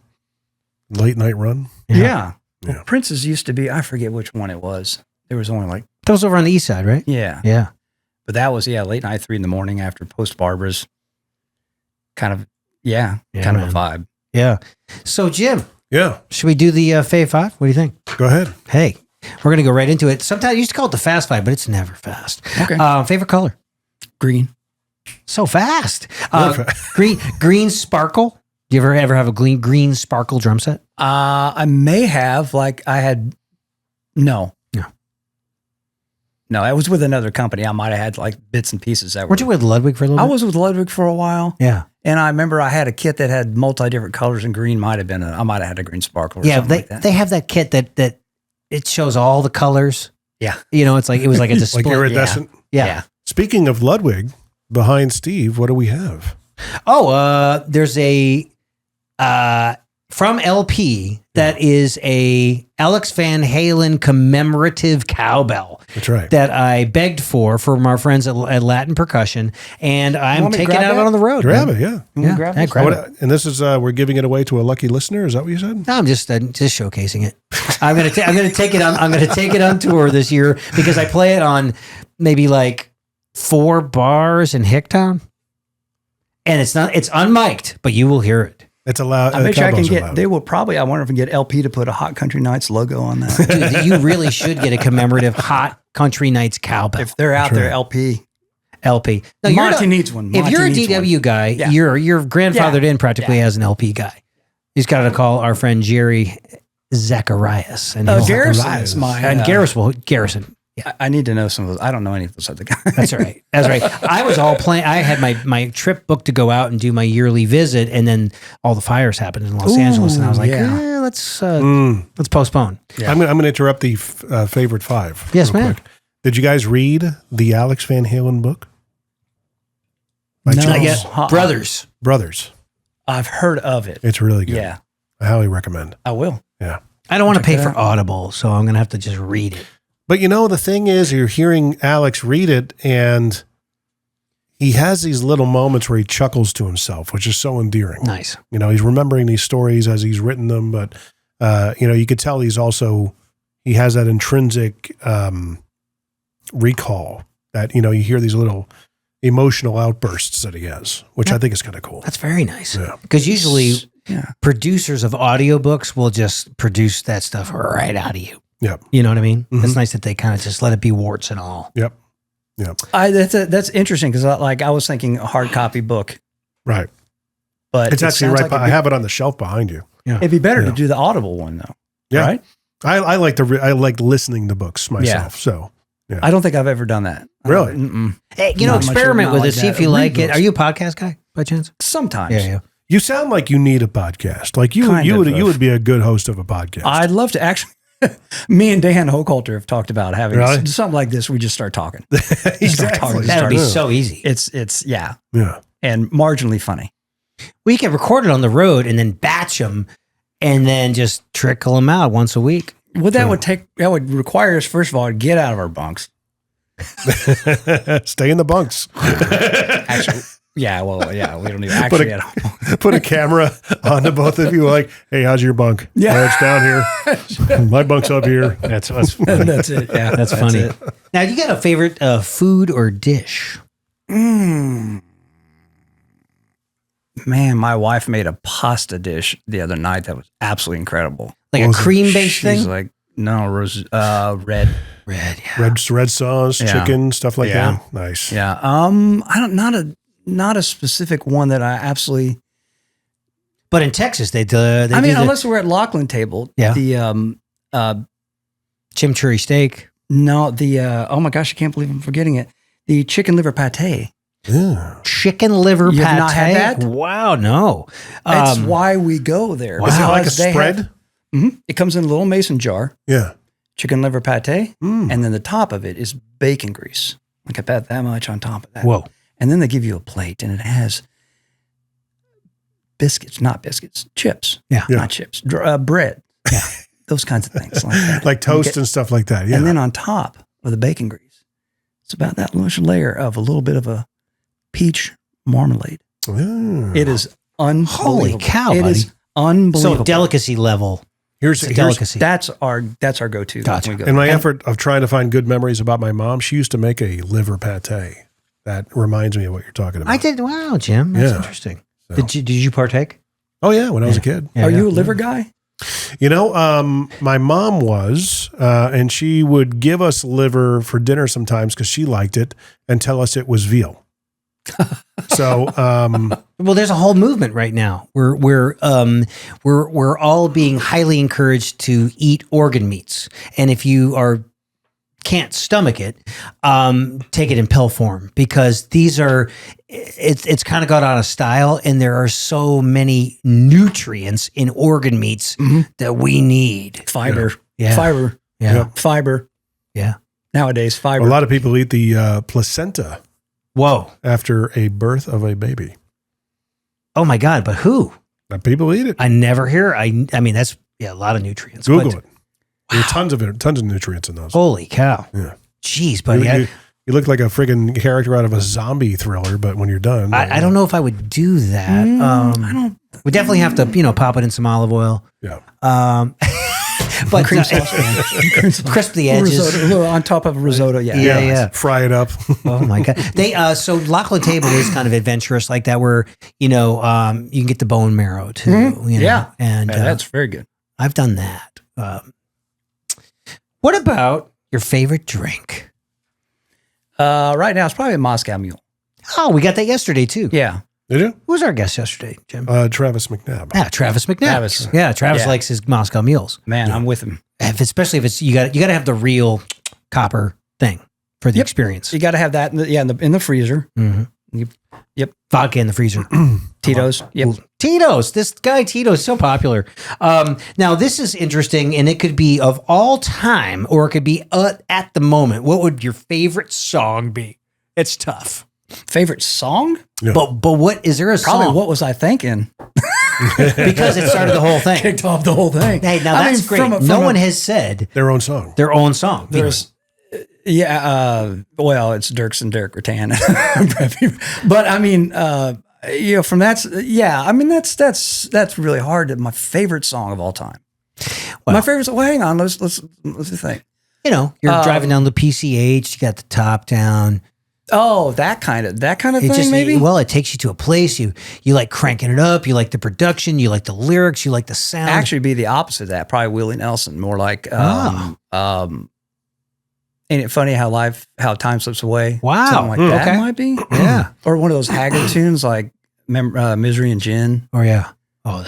Late night run. Yeah. Well, Prince's used to be. I forget which one it was. There was only like. That was over on the east side, right? Yeah. Yeah. But that was, late night, 3 a.m. after post Barbara's. Kind of a vibe. Yeah. So, Jim. Yeah. Should we do the Fave 5? What do you think? Go ahead. Hey, we're going to go right into it. Sometimes you used to call it the Fast 5, but it's never fast. Okay. Favorite color? Green. So fast. Green sparkle. Do you ever have a green sparkle drum set? I may have. No, I was with another company. I might have had like bits and pieces that Weren't you with Ludwig for a little bit? I was with Ludwig for a while. Yeah. And I remember I had a kit that had different colors, and green might have been I might have had a green sparkle or something like that. They have that kit that it shows all the colors. Yeah. It's like it was like a display. Like iridescent. Yeah. Speaking of Ludwig, behind Steve, what do we have? Oh, there's a from LP that is a Alex Van Halen commemorative cowbell. That's right. That I begged from our friends at Latin Percussion, and I'm taking it out on the road. Grab it, yeah. Grab it. And this is we're giving it away to a lucky listener. Is that what you said? No, I'm just showcasing it. I'm gonna take it on. I'm gonna take it on tour this year because I play it on maybe like 4 bars in Hicktown, and it's unmiked, but you will hear it. It's allowed. I bet you I can get. They will probably. I wonder if I can get LP to put a Hot Country Nights logo on that. Dude, you really should get a commemorative Hot Country Nights cowbell. If they're out there, LP. No, Monty needs one. If you're a DW guy, your grandfathered in practically as an LP guy. He's got to call our friend Jerry Zacharias. And Garrison is mine. And Garrison. Yeah. I need to know some of those. I don't know any of those other guys. That's all right. That's right. I was all planning. I had my trip booked to go out and do my yearly visit, and then all the fires happened in Los Angeles, and I was like, let's postpone. Yeah. I'm going to interrupt the favorite 5. Yes, ma'am. Quick. Did you guys read the Alex Van Halen book? Not yet. Brothers. I've heard of it. It's really good. Yeah. I highly recommend. I will. Yeah. I don't want to pay for Audible, so I'm going to have to just read it. But the thing is, you're hearing Alex read it, and he has these little moments where he chuckles to himself, which is so endearing. Nice. He's remembering these stories as he's written them, but, you could tell he has that intrinsic recall that, you hear these little emotional outbursts that he has, which I think is kind of cool. That's very nice. Because usually producers of audiobooks will just produce that stuff right out of you. Yep. You know what I mean? It's nice that they kind of just let it be warts and all. Yep. Yep. That's interesting because I was thinking a hard copy book. Right. But it's actually right. I have it on the shelf behind you. Yeah. It'd be better to do the Audible one though. Yeah. Right. I like listening to books myself. So yeah. I don't think I've ever done that. Really? Hey, Not experiment much with like it. See that. if you like it. Read Are you a podcast guy by chance? Sometimes. Yeah. You sound like you need a podcast. Like you would be a good host of a podcast. I'd love to actually. Me and Dan Hochhalter have talked about having Really? something like this. We just start talking. Exactly. That would be so easy. It's Yeah. and marginally funny. We can record it on the road and then batch them and then just trickle them out once a week. Well, that would require us, first of all, to get out of our bunks. Stay in the bunks. Actually, we don't even actually get home. Put a camera onto both of you. Like, hey, how's your bunk? Yeah. Oh, it's down here. My bunk's up here. That's That's it. Yeah, that's funny. Now, you got a favorite food or dish? Man, my wife made a pasta dish the other night that was absolutely incredible. Like a cream-based thing? She's like, no, red. Red, yeah. Red sauce, chicken, stuff like that. Nice. Yeah. Not a specific one that I absolutely. But in Texas, they unless we're at Lachlan table, the chimichurri steak. No, oh my gosh, I can't believe I'm forgetting it. The chicken liver pate. Yeah. Chicken liver You pate. have not had that? Wow, no. That's why we go there. Is it like a spread? It comes in a little mason jar. Yeah. Chicken liver pate, and then the top of it is bacon grease. Like about that much on top of that. Whoa. And then they give you a plate, and it has chips. Yeah. Not chips, bread. Yeah. Those kinds of things like that. Like toast and stuff like that. Yeah. And then on top of the bacon grease, it's about that little layer of a little bit of a peach marmalade. It is unbelievable. Holy cow, It is unbelievable. So delicacy level. Here's a delicacy. That's our go-to. Gotcha. when we go In my there. effort of trying to find good memories about my mom, she used to make a liver pate. That reminds me of what you're talking about. I did. Wow, Jim. That's Yeah. interesting. So- Did you partake? Oh yeah, when I was a kid. Yeah, Are yeah. you a liver guy? You know, my mom was, and she would give us liver for dinner sometimes because she liked it and tell us it was veal. So, Well, there's a whole movement right now. We're all being highly encouraged to eat organ meats, and if you can't stomach it, take it in pill form because it's kind of got out of style, and there are so many nutrients in organ meats that we need. Fiber. Yeah. Fiber. Yeah. Yep. Fiber. Yeah. Nowadays, fiber. a lot of people eat the placenta Whoa. after a birth of a baby. Oh my God. But who? People eat it. I never hear. I mean, that's a lot of nutrients. Google but- it. There are tons of nutrients in those. Holy cow. Yeah. Jeez, buddy. You look like a friggin' character out of a zombie thriller, but when you're done, I don't know if I would do that. I don't. We definitely have to, pop it in some olive oil. Yeah. But Cream sauce. crisp the edges. Risotto, a little on top of a risotto. Yeah. Yeah. Fry it up. Oh my God. So Lachlan Table is kind of adventurous like that where, you can get the bone marrow too. Yeah. And that's very good. I've done that. What about your favorite drink? Right now, it's probably a Moscow Mule. Oh, we got that yesterday too. Yeah. Did you? Who was our guest yesterday, Jim? Travis McNabb. Yeah, Travis McNabb. Travis. Yeah, Travis Yeah. likes his Moscow mules. Man, I'm with him. Especially if it's you got to have the real copper thing for the experience. You got to have that in the freezer. Mm-hmm. Yep. Vodka in the freezer. Tito's. Yep. Tito's. This guy Tito's so popular. Now this is interesting, and it could be of all time, or it could be at the moment. What would your favorite song be? It's tough. Favorite song? Yeah. But what is there a Probably song? What Was I Thinking? Because it started the whole thing. Kicked off the whole thing. Hey, now that's great. No one has said Their own song. their own song. There's, well, it's Dierks and Derek Rattan. But I mean, from that's really hard. My favorite song of all time. My favorite. Well, hang on. Let's think. You're driving down the PCH. You got the top down. Oh, that kind of It thing, just maybe. well, it takes you to a place. You like cranking it up. You like the production. You like the lyrics. You like the sound. Actually, be the opposite of that. Probably Willie Nelson. More like, ain't it funny how time slips away? Wow. Something like that okay. might be. Yeah. Or one of those Haggard tunes like Misery and Gin. Oh yeah. Oh,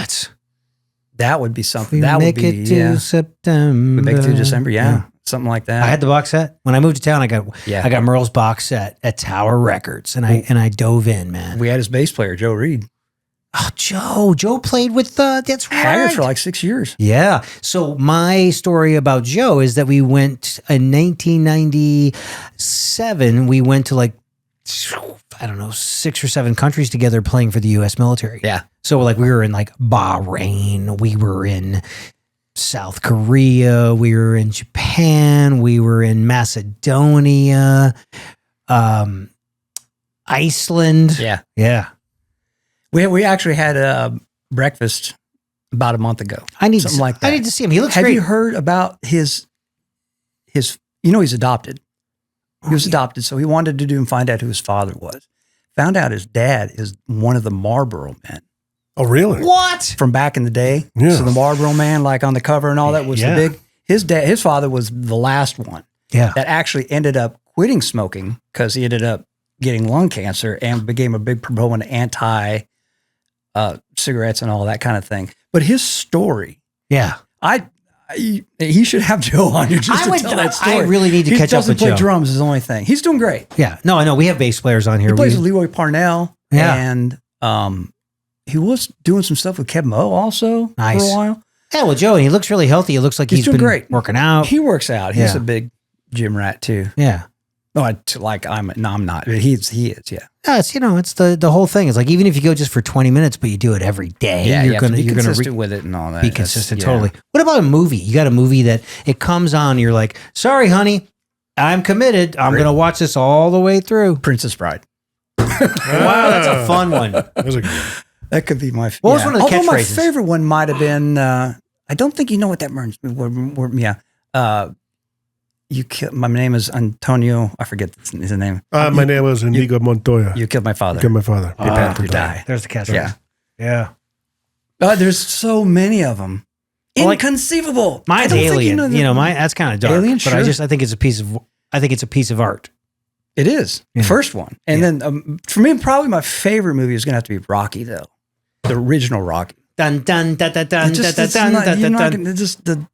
That would be something. we That make would be it to September. We make it to December. Yeah. Something like that. I had the box set when I moved to town. I got Merle's box set at Tower Records, and I dove in, man. We had his bass player, Joe Reed. Oh, Joe played with that's Haggard right. for like 6 years. Yeah. So my story about Joe is that we went in 1997. We went to like, I don't know, 6 or 7 countries together playing for the U.S. military. Yeah. So like we were in like Bahrain, we were in South Korea, we were in Japan, we were in Macedonia, Iceland. Yeah. Yeah. We actually had breakfast about a month ago. I need something like that. I need to see him. He looks Have great. you heard about his? He's adopted. He was adopted, so he wanted to find out who his father was. Found out his dad is one of the Marlboro men Oh, really? What? from back in the day. Yeah. So the Marlboro man, like on the cover and all that, was Yeah. the big. His father was the last one Yeah. that actually ended up quitting smoking because he ended up getting lung cancer and became a big proponent anti cigarettes and all that kind of thing. But his story, Yeah. he should have Joe on here just to tell that story. I really need to catch up with He doesn't play Joe. drums is the only thing. He's doing great. Yeah. No, I know. We have bass players on here. He plays with Leroy Parnell. Yeah. And he was doing some stuff with Kevin Moe also Nice. for a while. Yeah, well, Joe, he looks really healthy. It looks like He's he's doing been great. working out. He works out. He's Yeah. a big gym rat too. Yeah. No, I'm not. He is, yeah. Yeah, it's the whole thing. It's like even if you go just for 20 minutes, but you do it every day, Yeah, you're gonna consistent with it and all that. be That's- consistent. yeah. Totally. What about a movie? You got a movie that it comes on, you're like, sorry, honey, I'm committed. I'm gonna watch this all the way through. Princess Bride. Wow, that's a fun one. That was a good one. That could be my. What was one of the Although my catchphrases? favorite one might have been. I don't think you know what that means. You killed. My name is Antonio. I forget his name. My name was Inigo Montoya. You killed my father. Killed my father. Prepare to die. There's the catchphrase. Yeah. Yeah. There's so many of them. Well, like- Inconceivable. I Mine's don't think Alien. know That's kind of dark. Alien, but I sure. think it's a piece of art. It is Yeah. the first one, and Yeah. then for me, probably my favorite movie is going to have to be Rocky, though, the original Rocky. Dun dun dun dun dun It's just, dun it's dun not- dun you're not dun. gonna- it's just the,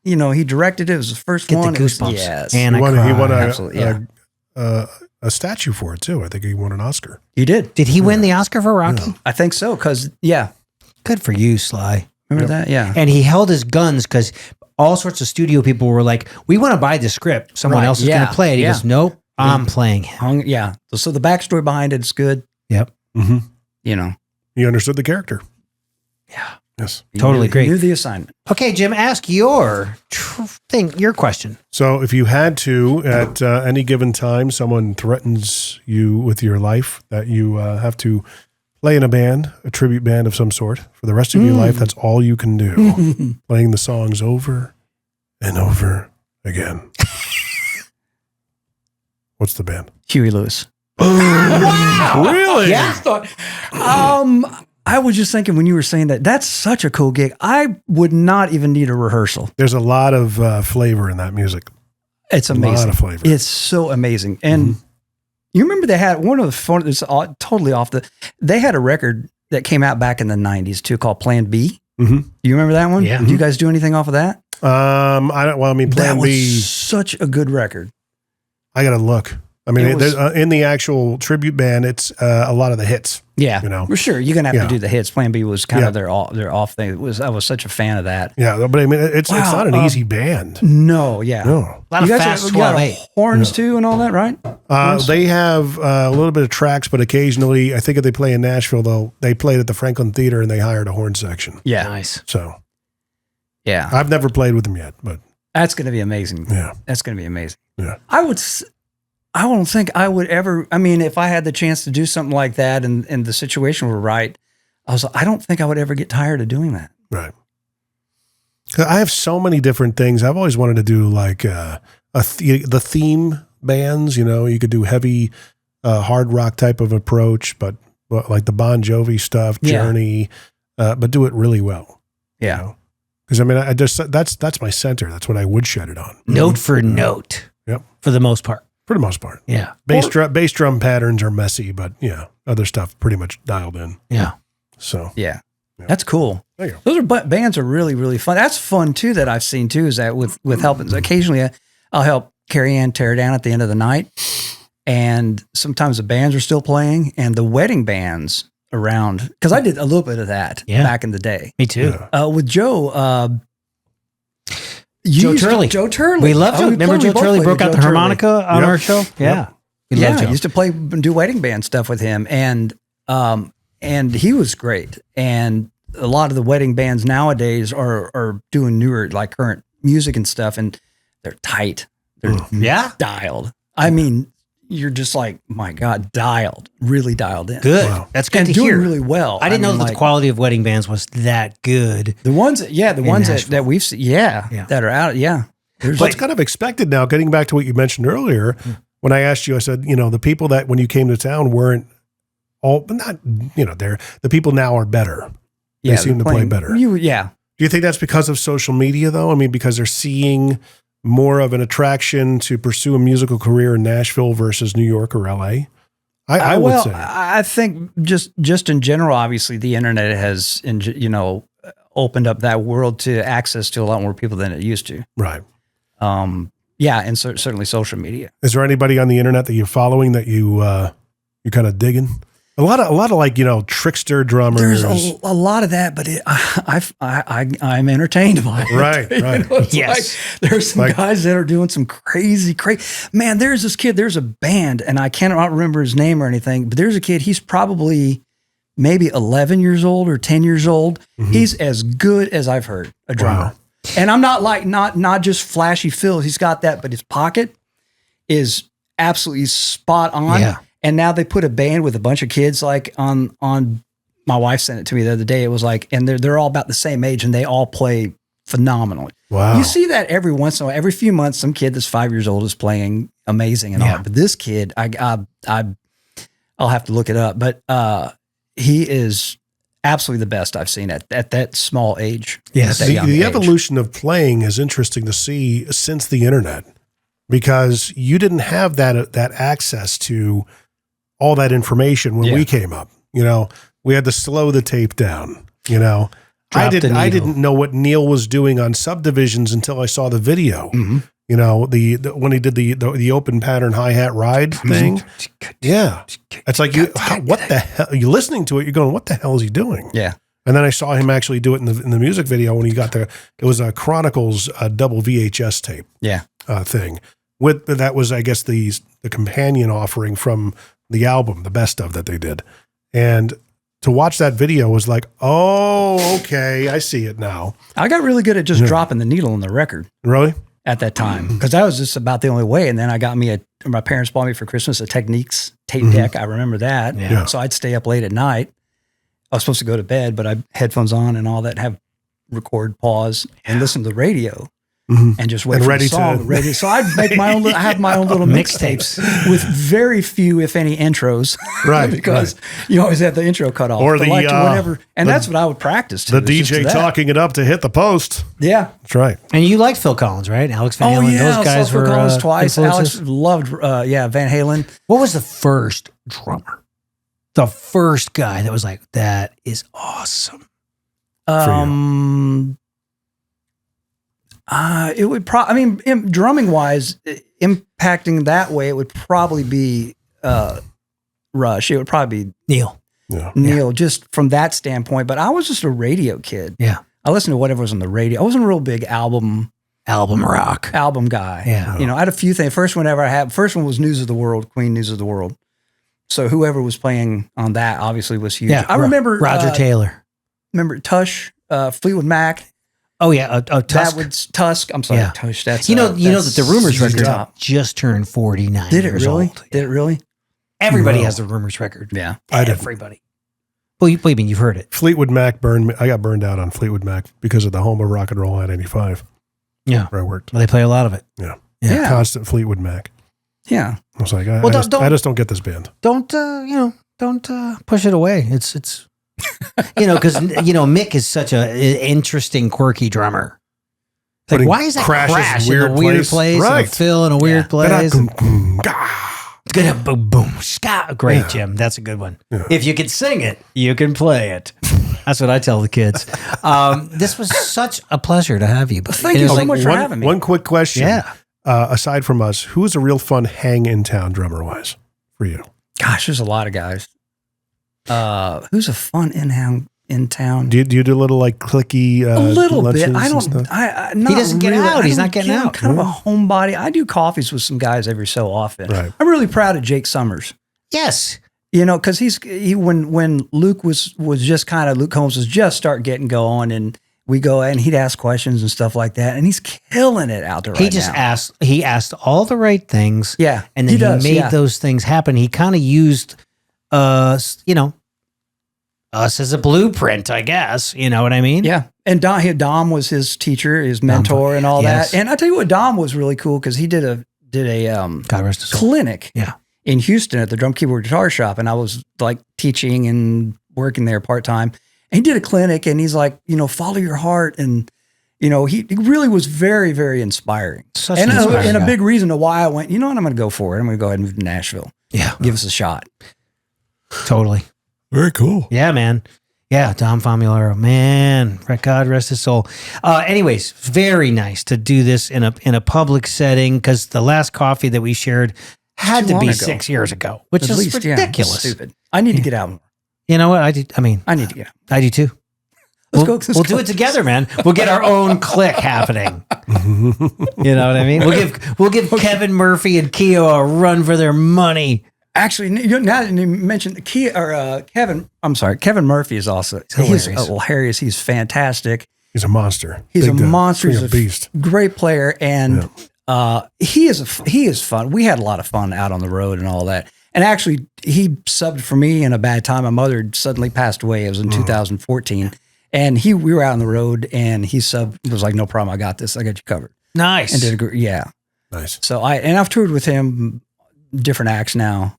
he directed it. It was the first Get the one. It was- goosebumps. Yes, And He won Absolutely, yeah. a statue for it too. I think he won an Oscar. he did. Did he win the Oscar for Rocky? I think so. Because Good for you, Sly. remember that? Yeah. And he held his guns because all sorts of studio people were like, "We want to buy the script. Someone Right, else is going yeah, to play it." He yeah. goes, "Nope, I'm playing him." Yeah. So the backstory behind it's good. Yep. Mm-hmm. He understood the character. Yeah. Yes. He Totally knew, great. He knew the assignment. Okay, Jim, ask your your question. So if you had to, at any given time, someone threatens you with your life, that you have to play in a band, a tribute band of some sort, for the rest of your life, that's all you can do. Playing the songs over and over again. What's the band? Huey Lewis. Really? Yeah. I was just thinking when you were saying that, that's such a cool gig. I would not even need a rehearsal. There's a lot of flavor in that music. It's A amazing. lot of flavor. It's so amazing. And you remember they had one of the fun, it's totally off they had a record that came out back in the 90s too called Plan B. Mm-hmm. You remember that one? Yeah. Did you guys do anything off of that? I don't. Well, I mean, Plan that B. was such a good record. I gotta look. I mean, It was- in the actual tribute band, it's a lot of the hits. Yeah. You know. For sure. You're going to have Yeah. to do the hits. Plan B was kind Yeah. of their off thing. I was such a fan of that. Yeah, but I mean, it's Wow, not an easy band. No. Yeah. No. A lot of You guys fast you got 12/8. horns too and all that, right? They have a little bit of tracks, but occasionally, I think if they play in Nashville, they played at the Franklin Theater and they hired a horn section. Yeah. Nice. So Yeah. I've never played with them yet, but That's going to be amazing. yeah, That's going to be amazing. yeah. I don't think I would ever, I mean, if I had the chance to do something like that and the situation were right, I don't think I would ever get tired of doing that. Right. 'Cause I have so many different things. I've always wanted to do like the theme bands. You know, you could do heavy hard rock type of approach, but like the Bon Jovi stuff, Yeah. Journey, but do it really well. Yeah. Because I mean, I just that's my center. That's what I woodshed it on. Note for note. Yep. For the most part. For the most part. Yeah. Bass drum patterns are messy, but yeah, other stuff pretty much dialed in. Yeah. So Yeah. That's cool. there you go. Those are bands are really, really fun. That's fun too that I've seen too, is that with helping, occasionally I'll help Carrie Ann tear down at the end of the night. And sometimes the bands are still playing and the wedding bands around, because I did a little bit of that back in the day. Me too. Yeah. With Joe, Joe Turley. Joe Turley. We loved Joe. Remember Joe Turley broke out the harmonica on Yep. our show? Yeah. We Yeah, loved I Joe. used to do wedding band stuff with him, and he was great. And a lot of the wedding bands nowadays are doing newer, like current music and stuff, and they're tight. They're Yeah. dialed. I mean, you're just like, my God, really dialed in. Good. Wow. That's good And to doing hear. really well. I didn't know mean, that the quality of wedding bands was that good. the ones that Nashville. we've seen, Yeah. that are out, There's Well, it's kind of expected now, getting back to what you mentioned earlier. When I asked you, I said, the people that when you came to town weren't all, but not, the people now are better. They seem to play better. Do you think that's because of social media though? I mean, because they're seeing more of an attraction to pursue a musical career in Nashville versus New York or LA? I would say. I think just in general, obviously the internet has, opened up that world to access to a lot more people than it used to. Right. And certainly social media. Is there anybody on the internet that you're following that you kind of digging? A lot of like, trickster drummers. There's a lot of that, but I'm entertained by it. Right. It's Yes. like, there's some guys that are doing some crazy. Man, there's this kid, there's a band, and I cannot remember his name or anything, but there's a kid, he's probably maybe 11 years old or 10 years old. Mm-hmm. He's as good as I've heard, a drummer. Wow. And I'm not like, not just flashy fills. He's got that, but his pocket is absolutely spot on. Yeah. And now they put a band with a bunch of kids like on my wife sent it to me the other day. It was like, and they're all about the same age and they all play phenomenally. Wow. You see that every once in a while, every few months, some kid that's 5 years old is playing amazing and all. But this kid, I'll have to look it up, but he is absolutely the best I've seen at that small age. Yes. At that young The age. evolution of playing is interesting to see since the internet, because you didn't have that access to all that information when we came up. We had to slow the tape down. I didn't know what Neil was doing on subdivisions until I saw the video. Mm-hmm. When he did the open pattern hi-hat ride thing. Yeah. It's like what the hell? You're listening to it, you're going, what the hell is he doing? Yeah. And then I saw him actually do it in the music video when he got it was a Chronicles double VHS tape. Yeah. Thing. That was, I guess, the companion offering from the album, the best of that they did. And to watch that video was like, oh, okay, I see it now. I got really good at just dropping the needle on the record Really? at that time because that was just about the only way. And then I got my parents bought me for Christmas a Techniques tape deck. I remember that. Yeah. So I'd stay up late at night. I was supposed to go to bed, but I had headphones on and all that, have record, pause, and listen to the radio. And just wait And for ready the song. to- Ready. So I'd make my own. I have my own little mixtapes with very few, if any, intros. Right, because you always have the intro cut off. Or But the, whatever. And that's what I would practice to. The is just DJ that. talking it up to hit the post. Yeah. That's right. And you liked Phil Collins, right? Alex Van Halen. Those guys Phil were Collins twice. influences. Alex loved, Van Halen. What was the first drummer? The first guy that was like, that is awesome. It would drumming wise, impacting that way, it would probably be Rush. It would probably be Neil. Yeah. Neil, just from that standpoint. But I was just a radio kid. Yeah. I listened to whatever was on the radio. I wasn't a real big album rock. guy. Yeah. I had a few things. First one was News of the World, Queen News of the World. So whoever was playing on that obviously was huge. Yeah. I remember Roger Taylor. Remember Tush, Fleetwood Mac. Oh yeah. Tusk. That was Tusk. I'm sorry, Yeah. Tush. That's You know that the Rumors ZZ record Top. just turned 49 Did it years really? old. Did it really? Everybody No. has the Rumors record. Yeah. I didn't. Everybody. Well, you mean you've heard it. Fleetwood Mac burned me. I got burned out on Fleetwood Mac because of the home of rock and roll at 85 Yeah. where I worked. Well, they play a lot of it. Yeah. Yeah. Constant Fleetwood Mac. Yeah. I was like, I just don't get this band. Don't push it away. It's because Mick is such a interesting, quirky drummer. Like, Putting why is that crashes crash in in a weird place? Right. And a fill in a weird place. It's gonna boom boom ska. Great, Jim. That's a good one. Yeah. If you can sing it, you can play it. That's what I tell the kids. This was such a pleasure to have you. Thank you so much for having me. One quick question. Yeah. Aside from us, who's a real fun hang in town drummer wise for you? Gosh, there's a lot of guys. Who's a fun in town? Do you do a little like clicky? A little bit. lunches I and don't. stuff? He doesn't get out. He's not getting out. I'm kind of a homebody. I do coffees with some guys every so often. Right. I'm really proud of Jake Summers. Yes. Because when Luke was just kind of Luke Combs was just starting getting going, and we go and he'd ask questions and stuff like that, and he's killing it out there. He asked all the right things. Yeah, and then he made those things happen. He kind of used, us as a blueprint, I guess. You know what I mean? Yeah. And Dom was his teacher, his mentor, and all that. And I tell you what, Dom was really cool because he did a God rest his soul. clinic. Yeah. In Houston at the Drum Keyboard Guitar Shop, and I was like teaching and working there part time. And he did a clinic, and he's like, follow your heart, and he really was very, very inspiring. And a big reason to why I went, I'm going to go for it. I'm going to go ahead and move to Nashville. Yeah, give us a shot. Totally. Very cool. Yeah, man. Yeah, Dom Famularo, man, God rest his soul. Anyways, very nice to do this in a public setting because the last coffee that we shared had to be 6 years ago, which is ridiculous. Stupid. I need to get out more. You know what? I need to get out. I do too. We'll do it together, man. We'll get our own clique happening. You know what I mean? We'll give Kevin Murphy and Keo a run for their money. Actually, now that you mentioned Kevin, I'm sorry, Kevin Murphy is also he's hilarious. He's fantastic. He's a monster. He's a monster. He's a beast. Great player, and he is fun. We had a lot of fun out on the road and all that. And actually, he subbed for me in a bad time. My mother had suddenly passed away. It was in 2014, and we were out on the road, and he subbed. It was like, no problem. I got this. I got you covered. Nice. And did nice. So I've toured with him, different acts now.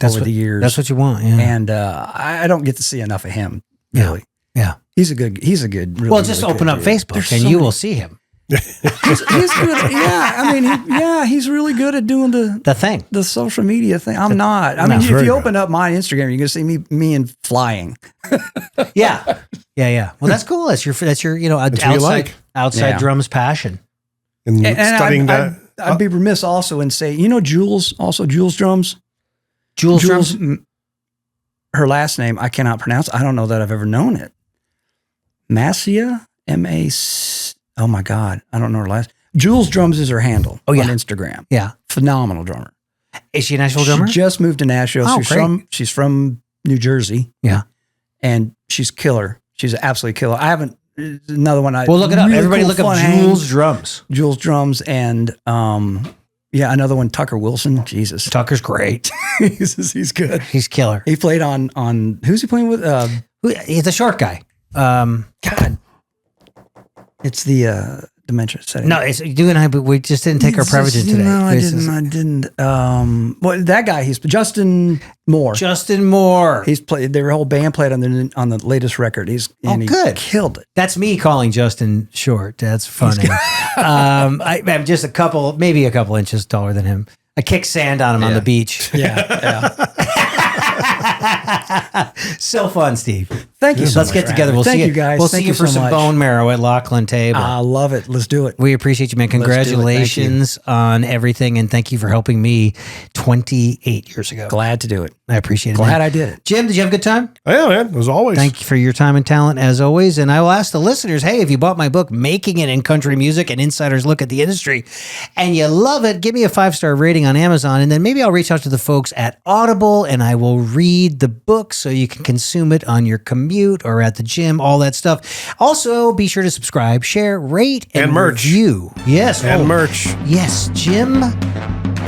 Over the years. That's what you want, yeah. And I don't get to see enough of him, really. Yeah. He's a good, really, well, just open up Facebook and you will see him. He's good. Yeah. I mean, he's really good at doing the social media thing. I'm not. I mean, if you open up my Instagram, you're going to see me in flying. Yeah. Well, that's cool. That's your outside drums passion. And studying that. I'd be remiss also and say, Jules drums. Jules drums. Her last name I cannot pronounce. I don't know that I've ever known it. Macia, M-A-C. Oh my God, I don't know her last. Jules Drums is her handle on Instagram. Yeah, phenomenal drummer. Is she a Nashville drummer? She just moved to Nashville. She's from New Jersey. Yeah, and she's killer. She's absolutely killer. I haven't another one. Well, look it up. Really Everybody cool, look up Jules Drums. Jules Drums and another one, Tucker Wilson. Jesus, Tucker's great. he's good. He's killer. He played on who's he playing with? He's a short guy. God, it's the dementia setting. No, it's you and I, but we just didn't take our Prevagen today. No, I didn't. Well, that guy, he's Justin Moore. Justin Moore. He's played. Their whole band played on the latest record. He good. Killed it. That's me calling Justin short. That's funny. I'm just maybe a couple inches taller than him. I kick sand on him on the beach. Yeah. So fun, Steve. Thank you so much. Let's get together. We'll see you guys. We'll see you for some bone marrow at Lachlan Table. I love it. Let's do it. We appreciate you, man. Congratulations on everything, and thank you for helping me 28 years ago. Glad to do it. I appreciate it. Glad I did it. Jim, did you have a good time? Yeah, man. As always. Thank you for your time and talent, as always. And I will ask the listeners, hey, if you bought my book, Making It in Country Music, an Insider's Look at the Industry, and you love it, give me a 5-star rating on Amazon, and then maybe I'll reach out to the folks at Audible, and I will read the book so you can consume it on your commute or at the gym, all that stuff. Also, be sure to subscribe, share, rate, and merch. Review. Yes. And merch. Yes, Jim.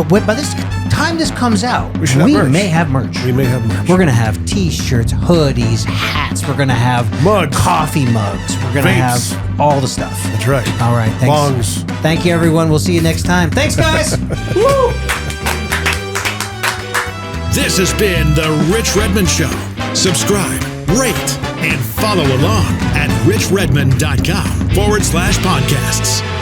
But by this time this comes out, we may have merch. We may have merch. We're going to have t-shirts, hoodies, hats. We're going to have mugs, coffee mugs. We're going to have all the stuff. That's right. All right. Thanks. Bongs. Thank you, everyone. We'll see you next time. Thanks, guys. Woo! This has been The Rich Redmond Show. Subscribe, rate, and follow along at richredmond.com/podcasts.